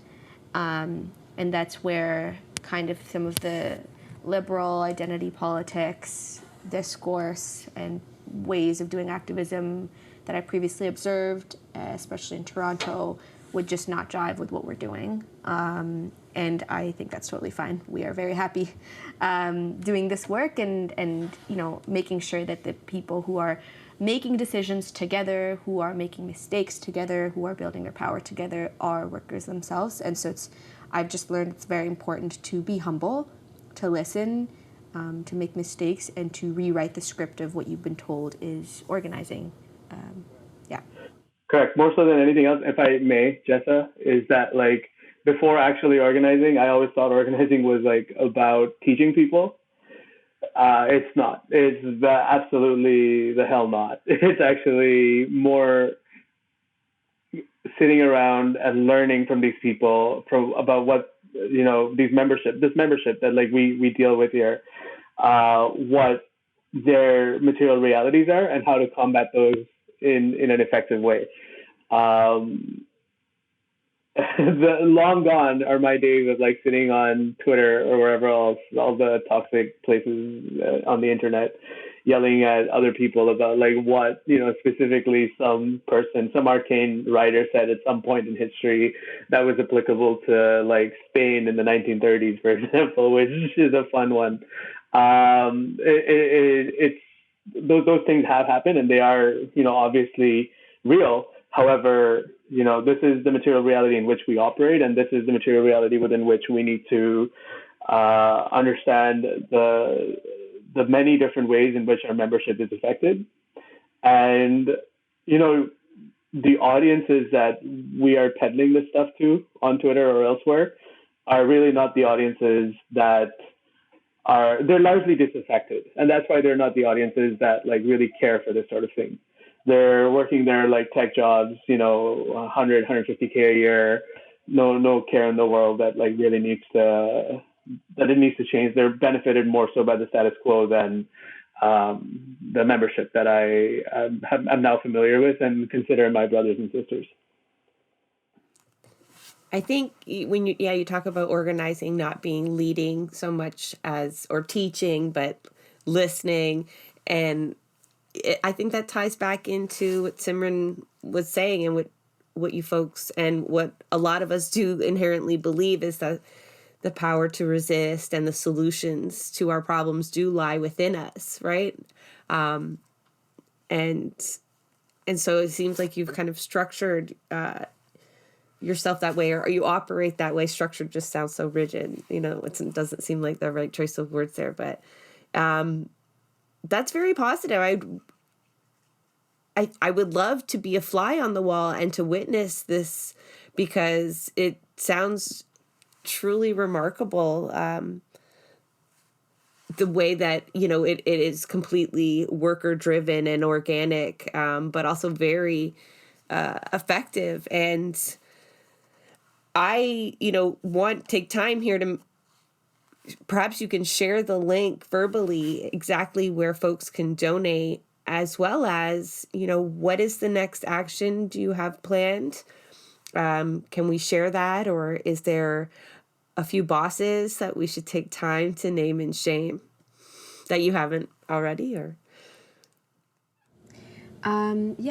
And that's where kind of some of the liberal identity politics, discourse, and ways of doing activism that I previously observed, especially in Toronto, would just not jive with what we're doing. And I think that's totally fine. We are very happy doing this work and making sure that the people who are making decisions together, who are making mistakes together, who are building their power together are workers themselves. And so I've just learned it's very important to be humble, to listen, to make mistakes, and to rewrite the script of what you've been told is organizing. Correct. More so than anything else, if I may, Jessa, is that like before actually organizing, I always thought organizing was like about teaching people. It's not. It's absolutely the hell not. It's actually more sitting around and learning from these people about what this membership that like we deal with here, what their material realities are and how to combat those in an effective way. The long gone are my days of like sitting on Twitter or wherever else, all the toxic places on the internet, yelling at other people about like what specifically some arcane writer said at some point in history that was applicable to like Spain in the 1930s, for example, which is a fun one. It's those things have happened and they are obviously real. However, this is the material reality in which we operate, and this is the material reality within which we need to understand the many different ways in which our membership is affected. And, the audiences that we are peddling this stuff to on Twitter or elsewhere are really not the audiences that they're largely disaffected. And that's why they're not the audiences that like really care for this sort of thing. They're working their like tech jobs, 100, 150K a year, no care in the world that like really needs to that it needs to change. They're benefited more so by the status quo than the membership that I'm now familiar with and consider my brothers and sisters. I think when you talk about organizing, not being leading so much as, or teaching, but listening. And I think that ties back into what Simran was saying, and what you folks and what a lot of us do inherently believe is that the power to resist and the solutions to our problems do lie within us, right? And so it seems like you've kind of structured yourself that way, or you operate that way. Structured just sounds so rigid, it doesn't seem like the right choice of words there, but that's very positive. I would love to be a fly on the wall and to witness this, because it sounds truly remarkable, the way that it is completely worker driven and organic, but also very effective. And I want to take time here to perhaps you can share the link verbally exactly where folks can donate, as well as what is the next action do you have planned. Can we share that, or is there a few bosses that we should take time to name and shame that you haven't already? Or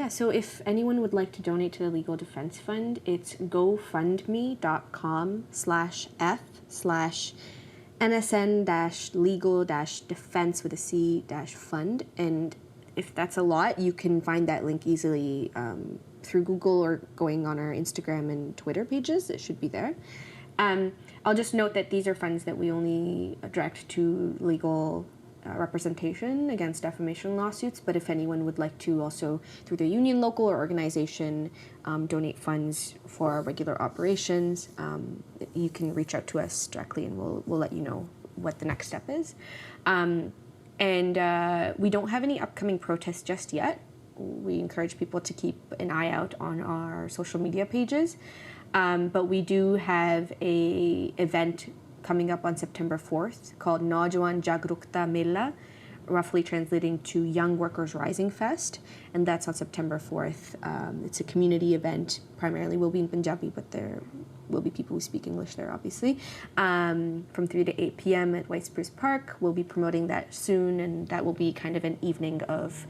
so if anyone would like to donate to the Legal Defense Fund, it's gofundme.com/f/NSN-legal-defense with a C-fund. And if that's a lot, you can find that link easily through Google or going on our Instagram and Twitter pages. It should be there. I'll just note that these are funds that we only direct to legal representation against defamation lawsuits, but if anyone would like to also, through their union, local, or organization, donate funds for our regular operations, you can reach out to us directly, and we'll let you know what the next step is. And we don't have any upcoming protests just yet. We encourage people to keep an eye out on our social media pages, but we do have a event coming up on September 4th called Naujawan Jagrukta Mela, roughly translating to Young Workers Rising Fest, and that's on September 4th. It's a community event, primarily will be in Punjabi, but there will be people who speak English there, obviously, from 3 to 8 p.m. at White Spruce Park. We'll be promoting that soon, and that will be kind of an evening of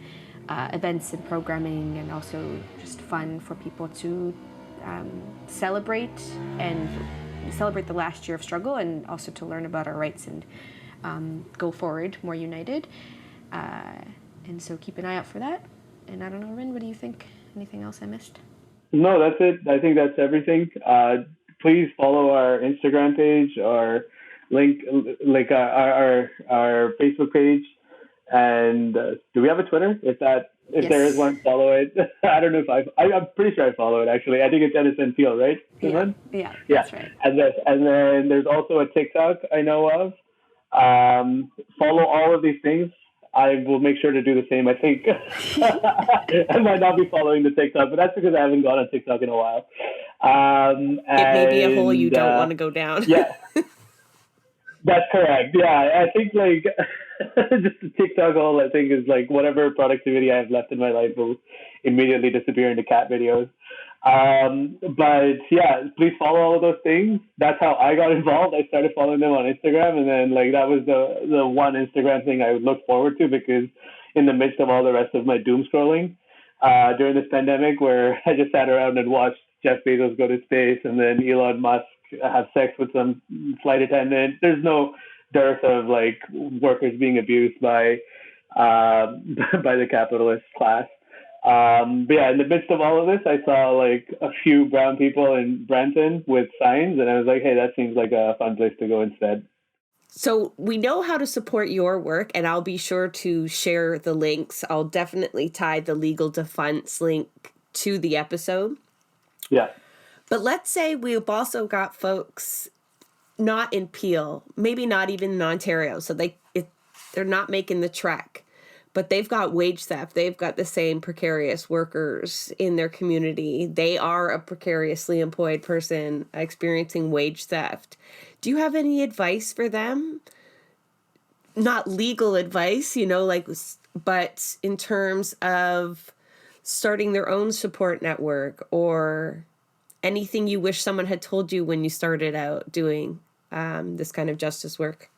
events and programming, and also just fun for people to celebrate the last year of struggle, and also to learn about our rights and go forward more united. And so keep an eye out for that. And I don't know, Arin, what do you think? Anything else I missed? No, that's it. I think that's everything. Please follow our Instagram page, or like our Facebook page. And do we have a Twitter? If Yes. there is one, follow it. I don't know if I'm pretty sure I follow it, actually. I think it's Edison Field, right? Yeah, that's right. And then there's also a TikTok I know of. Follow all of these things. I will make sure to do the same, I think. I might not be following the TikTok, but that's because I haven't gone on TikTok in a while. it may be a hole you don't want to go down. Yeah. That's correct. Yeah, I think just the TikTok hole, I think, is whatever productivity I have left in my life will immediately disappear into cat videos. But yeah, please follow all of those things. That's how I got involved. I started following them on Instagram, and then that was the one Instagram thing I would look forward to, because in the midst of all the rest of my doom scrolling during this pandemic, where I just sat around and watched Jeff Bezos go to space, and then Elon Musk have sex with some flight attendant. There's no dearth of workers being abused by the capitalist class. But yeah, in the midst of all of this, I saw a few brown people in Brampton with signs, and I was like, hey, that seems like a fun place to go instead. So we know how to support your work, and I'll be sure to share the links. I'll definitely tie the Legal Defense link to the episode. Yeah. But let's say we've also got folks not in Peel, maybe not even in Ontario, so they're not making the trek, but they've got wage theft. They've got the same precarious workers in their community. They are a precariously employed person experiencing wage theft. Do you have any advice for them? Not legal advice, but in terms of starting their own support network, or anything you wish someone had told you when you started out doing this kind of justice work?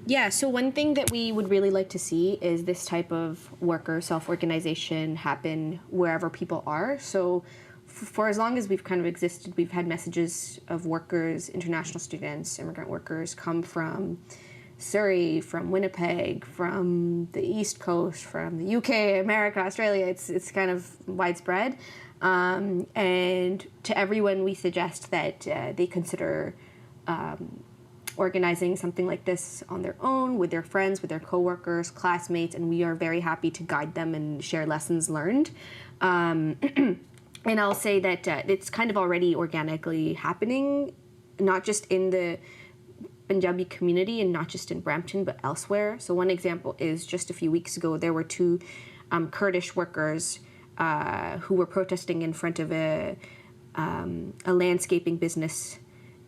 Yeah, so one thing that we would really like to see is this type of worker self-organization happen wherever people are. So for as long as we've kind of existed, we've had messages of workers, international students, immigrant workers come from Surrey, from Winnipeg, from the East Coast, from the UK, America, Australia. It's kind of widespread. And to everyone, we suggest that they consider organizing something like this on their own, with their friends, with their coworkers, classmates, and we are very happy to guide them and share lessons learned. And I'll say that it's kind of already organically happening, not just in the Punjabi community and not just in Brampton, but elsewhere. So one example is just a few weeks ago, there were two Kurdish workers who were protesting in front of a landscaping business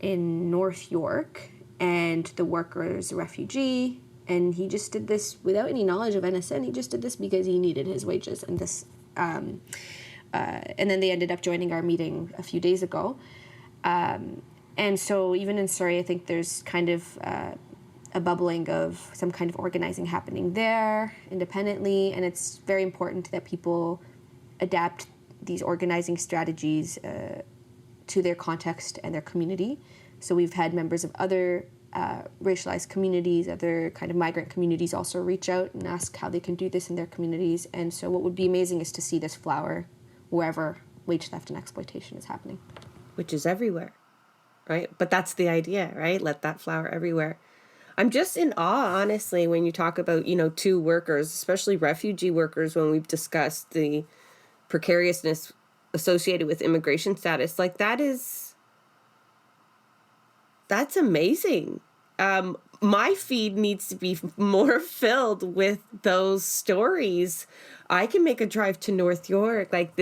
in North York, and the worker is a refugee, and he just did this without any knowledge of NSN. He just did this because he needed his wages, and this, and then they ended up joining our meeting a few days ago. And so even in Surrey, I think there's kind of a bubbling of some kind of organizing happening there independently, and it's very important that people adapt these organizing strategies to their context and their community. So we've had members of other racialized communities, other kind of migrant communities also reach out and ask how they can do this in their communities. And so what would be amazing is to see this flower wherever wage theft and exploitation is happening. Which is everywhere, right? But that's the idea, right? Let that flower everywhere. I'm just in awe, honestly, when you talk about, two workers, especially refugee workers, when we've discussed the precariousness associated with immigration status. That's amazing. My feed needs to be more filled with those stories. I can make a drive to North York. It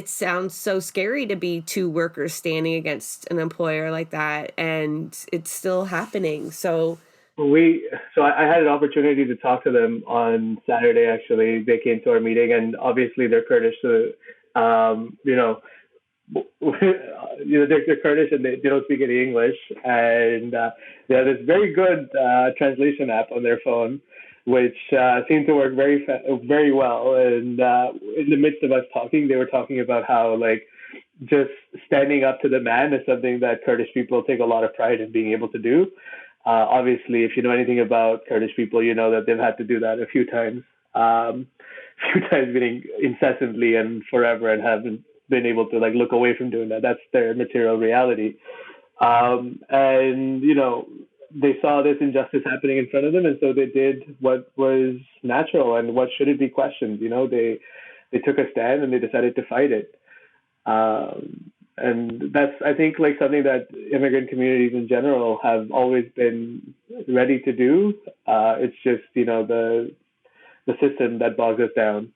sounds so scary to be two workers standing against an employer like that, and it's still happening. So I had an opportunity to talk to them on Saturday. Actually, they came to our meeting, and obviously they're Kurdish, so they're Kurdish and they don't speak any English, and they have this very good translation app on their phone, which seemed to work very well. And in the midst of us talking, they were talking about how just standing up to the man is something that Kurdish people take a lot of pride in being able to do. Obviously, if you know anything about Kurdish people, you know that they've had to do that a few times, meaning incessantly and forever, and haven't been able to look away from doing that. That's their material reality. And they saw this injustice happening in front of them, and so they did what was natural and what shouldn't be questioned. They took a stand and they decided to fight it. And that's, I think, something that immigrant communities in general have always been ready to do. It's just the system that bogs us down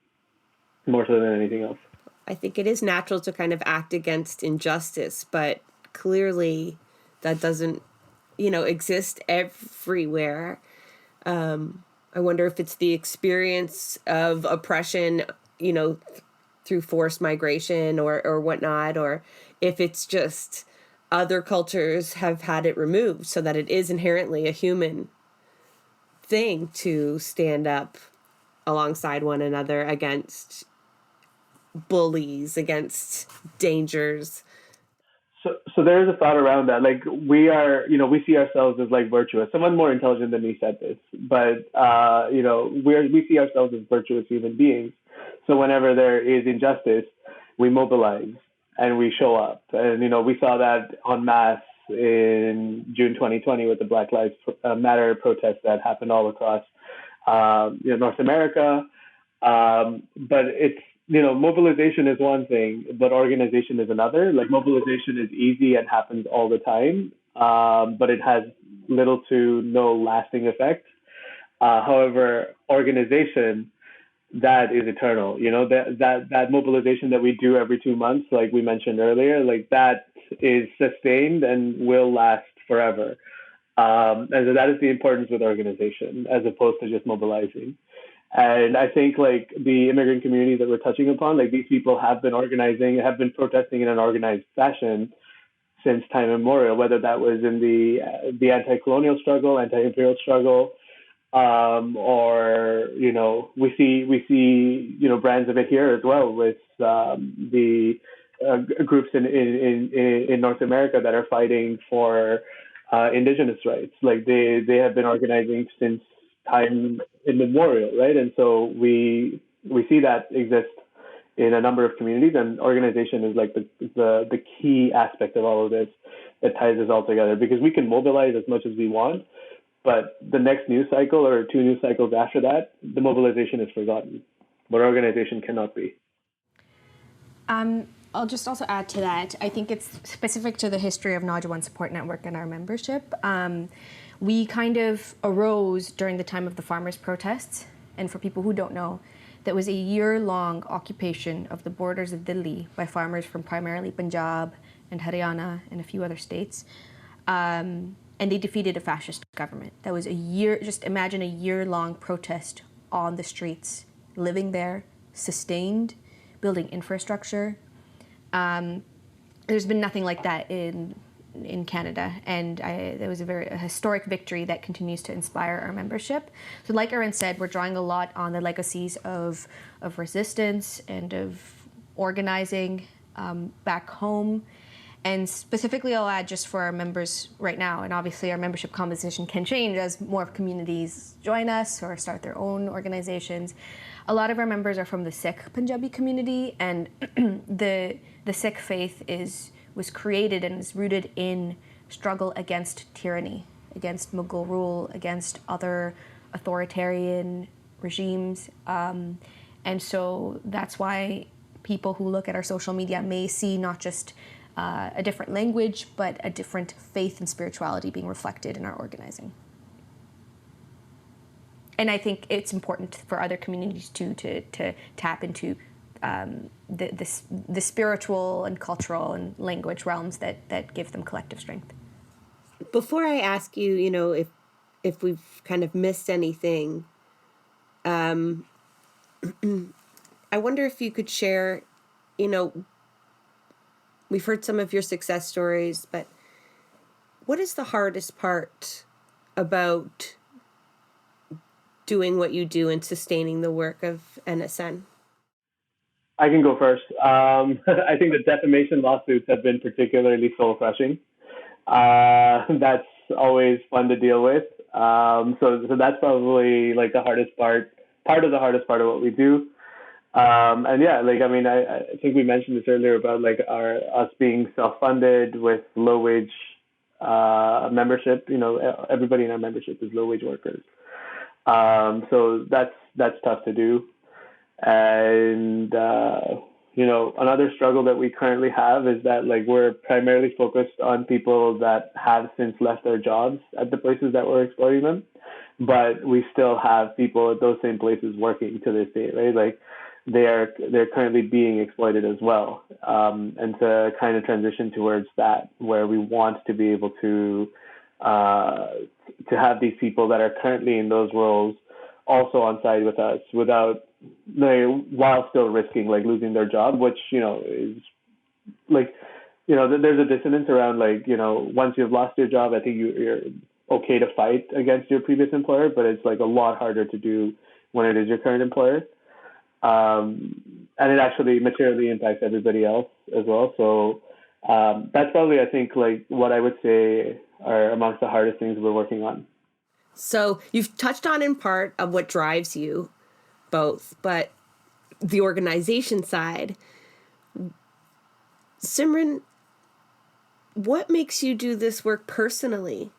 more so than anything else. I think it is natural to kind of act against injustice, but clearly that doesn't, exist everywhere. I wonder if it's the experience of oppression, through forced migration or whatnot, or if it's just other cultures have had it removed so that it is inherently a human thing to stand up alongside one another against bullies, against dangers. So there is a thought around that. We see ourselves as virtuous. Someone more intelligent than me said this, but we see ourselves as virtuous human beings. So whenever there is injustice, we mobilize and we show up. And we saw that en masse in June 2020 with the Black Lives Matter protests that happened all across North America. But it's mobilization is one thing, but organization is another. Mobilization is easy and happens all the time, but it has little to no lasting effect. However, organization that is eternal. That mobilization that we do every 2 months, like we mentioned earlier, like that is sustained and will last forever. And so that is the importance with organization as opposed to just mobilizing. And I think like the immigrant community that we're touching upon, like these people have been organizing, have been protesting in an organized fashion since time immemorial, whether that was in the anti-colonial struggle, anti-imperial struggle, or we see brands of it here as well with the groups in North America that are fighting for indigenous rights. Like they have been organizing since time immemorial, right? And so we see that exist in a number of communities, and organization is like the key aspect of all of this that ties us all together, because we can mobilize as much as we want, but the next news cycle or 2 news cycles after that, the mobilization is forgotten, but organization cannot be. I'll just also add to that, I think it's specific to the history of Naujawan Support Network and our membership. We kind of arose during the time of the farmers' protests, and for people who don't know, that was a year-long occupation of the borders of Delhi by farmers from primarily Punjab and Haryana and a few other states. And they defeated a fascist government. That was a year, just imagine a year-long protest on the streets, living there, sustained, building infrastructure. There's been nothing like that in Canada, and there was a historic victory that continues to inspire our membership. So like Arin said, we're drawing a lot on the legacies of resistance and of organizing back home. And specifically, I'll add just for our members right now, and obviously our membership composition can change as more communities join us or start their own organizations. A lot of our members are from the Sikh Punjabi community, and the Sikh faith was created and is rooted in struggle against tyranny, against Mughal rule, against other authoritarian regimes. And so that's why people who look at our social media may see not just a different language, but a different faith and spirituality being reflected in our organizing. And I think it's important for other communities too to tap into the spiritual and cultural and language realms that give them collective strength. Before I ask you, if we've kind of missed anything, I wonder if you could share, we've heard some of your success stories, but what is the hardest part about doing what you do and sustaining the work of NSN? I can go first. I think the defamation lawsuits have been particularly soul-crushing. That's always fun to deal with. So that's probably like the hardest part of the hardest part of what we do. And yeah, I think we mentioned this earlier about like us being self-funded with low-wage membership. Everybody in our membership is low-wage workers. So that's tough to do. And another struggle that we currently have is that like we're primarily focused on people that have since left their jobs at the places that we're exploiting them, but we still have people at those same places working to this day, right? Like they're currently being exploited as well, and to kind of transition towards that, where we want to be able to have these people that are currently in those roles also on side with us while still risking like losing their job, which is like there's a dissonance around like once you've lost your job, I think you're okay to fight against your previous employer, but it's like a lot harder to do when it is your current employer, and it actually materially impacts everybody else as well. So that's probably, I think, like what I would say are amongst the hardest things we're working on. So you've touched on in part of what drives you both, but the organization side, Simran, what makes you do this work personally?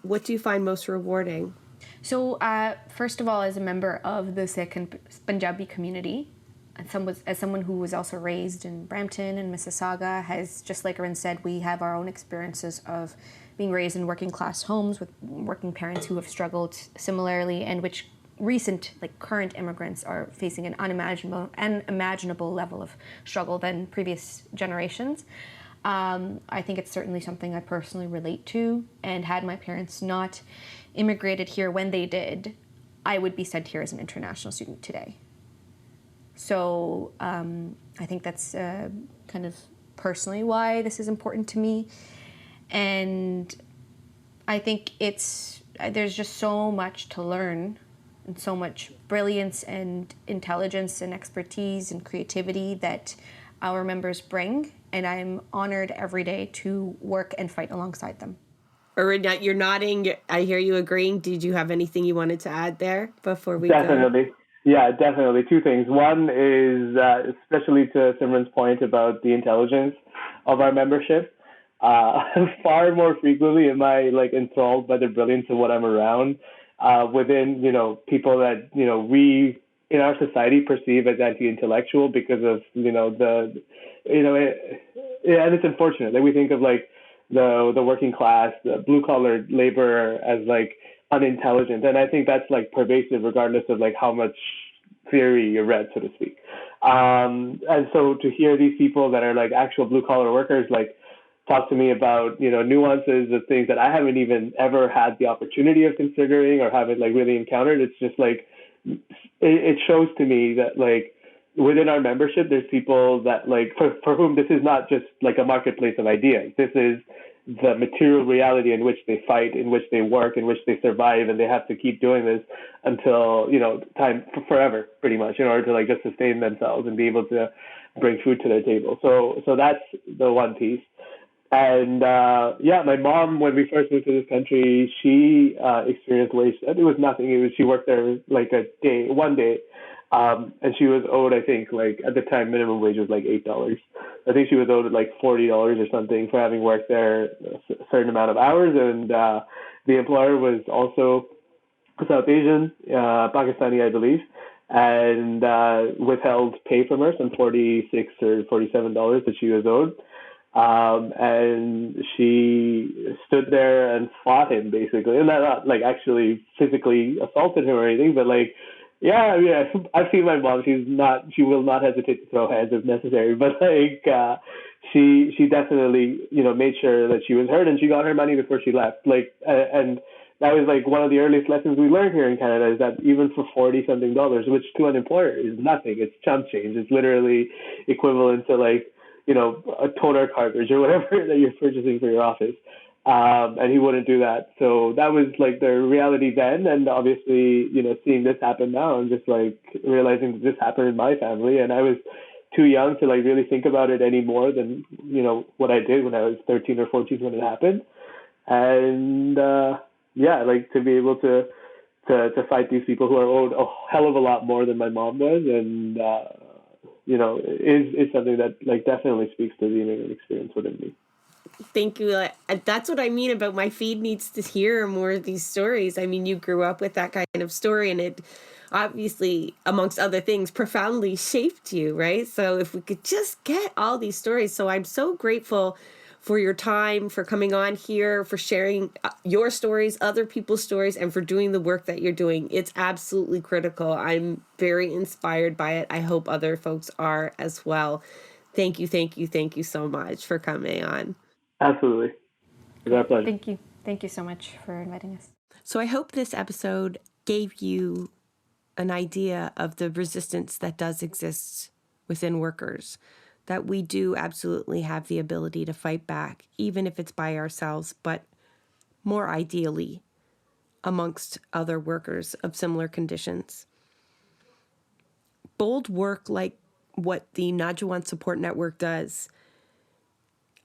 What do you find most rewarding? So first of all, as a member of the Sikh and Punjabi community, as someone who was also raised in Brampton and Mississauga, has, just like Arin said, we have our own experiences of being raised in working class homes with working parents who have struggled similarly, and which recent, like current immigrants are facing an unimaginable level of struggle than previous generations. I think it's certainly something I personally relate to, and had my parents not immigrated here when they did, I would be sent here as an international student today. So I think that's kind of personally why this is important to me. And I think there's just so much to learn, and so much brilliance and intelligence and expertise and creativity that our members bring. And I'm honored every day to work and fight alongside them. Arin, you're nodding. I hear you agreeing. Did you have anything you wanted to add there before we go? Definitely. Yeah, definitely. Two things. One is, especially to Simran's point about the intelligence of our membership, far more frequently am I like enthralled by the brilliance of what I'm around within, people that, we in our society perceive as anti-intellectual because of, and it's unfortunate that we think of like the working class, the blue collar laborer as like unintelligent. And I think that's like pervasive regardless of like how much theory you read, so to speak. And so to hear these people that are like actual blue collar workers, like talk to me about, nuances of things that I haven't even ever had the opportunity of considering or haven't like really encountered. It's just like, it shows to me that like within our membership, there's people that like, for whom this is not just like a marketplace of ideas. This is the material reality in which they fight, in which they work, in which they survive, and they have to keep doing this until, time forever, pretty much, in order to like just sustain themselves and be able to bring food to their table. So that's the one piece. And my mom, when we first moved to this country, she experienced wage. It was nothing. She worked there like one day, and she was owed, I think, like at the time, minimum wage was like $8. I think she was owed like $40 or something for having worked there a certain amount of hours. And the employer was also South Asian, Pakistani, I believe, and withheld pay from her, some $46 or $47 that she was owed. And she stood there and fought him basically, and not like actually physically assaulted him or anything, but like, yeah, I've seen my mom. She will not hesitate to throw hands if necessary, but like, she definitely, made sure that she was heard, and she got her money before she left. Like, and that was like one of the earliest lessons we learned here in Canada, is that even for $40 something, which to an employer is nothing, it's chump change. It's literally equivalent to like, a toner cartridge or whatever that you're purchasing for your office. And he wouldn't do that. So that was like the reality then. And obviously, seeing this happen now and just like realizing that this happened in my family. And I was too young to like really think about it any more than, what I did when I was 13 or 14 when it happened. And like to be able to fight these people who are owed a hell of a lot more than my mom was. And, is something that like definitely speaks to the immigrant experience within me. Thank you. That's what I mean about my feed needs to hear more of these stories. I mean, you grew up with that kind of story, and it obviously, amongst other things, profoundly shaped you, right? So if we could just get all these stories. So I'm so grateful for your time, for coming on here, for sharing your stories, other people's stories, and for doing the work that you're doing. It's absolutely critical. I'm very inspired by it. I hope other folks are as well. Thank you so much for coming on. Absolutely. It's our pleasure. Thank you. Thank you so much for inviting us. So I hope this episode gave you an idea of the resistance that does exist within workers, that we do absolutely have the ability to fight back, even if it's by ourselves, but more ideally amongst other workers of similar conditions. Bold work like what the Naujawan Support Network does,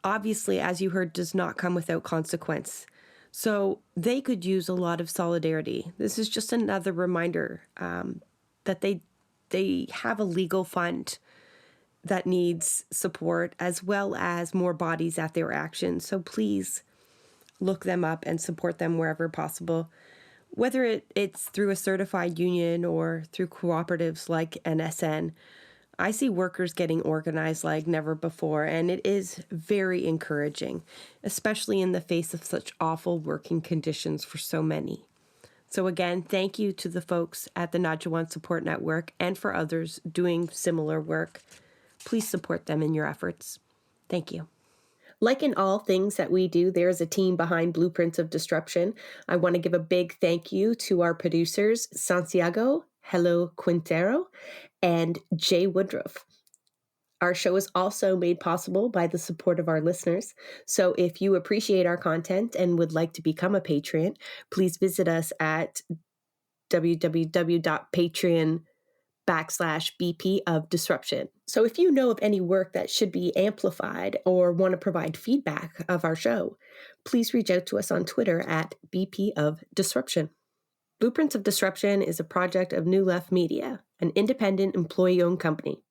obviously, as you heard, does not come without consequence. So they could use a lot of solidarity. This is just another reminder that they have a legal fund that needs support, as well as more bodies at their action. So please look them up and support them wherever possible, whether it's through a certified union or through cooperatives like NSN. I see workers getting organized like never before, and it is very encouraging, especially in the face of such awful working conditions for so many. So again, thank you to the folks at the Naujawan Support Network and for others doing similar work. Please support them in your efforts. Thank you. Like in all things that we do, there is a team behind Blueprints of Disruption. I want to give a big thank you to our producers, Santiago, Hello Quintero, and Jay Woodruff. Our show is also made possible by the support of our listeners. So if you appreciate our content and would like to become a Patreon, please visit us at www.patreon.com/BP of Disruption. So if you know of any work that should be amplified or want to provide feedback of our show, please reach out to us on Twitter at BP of Disruption. Blueprints of Disruption is a project of New Left Media, an independent employee-owned company.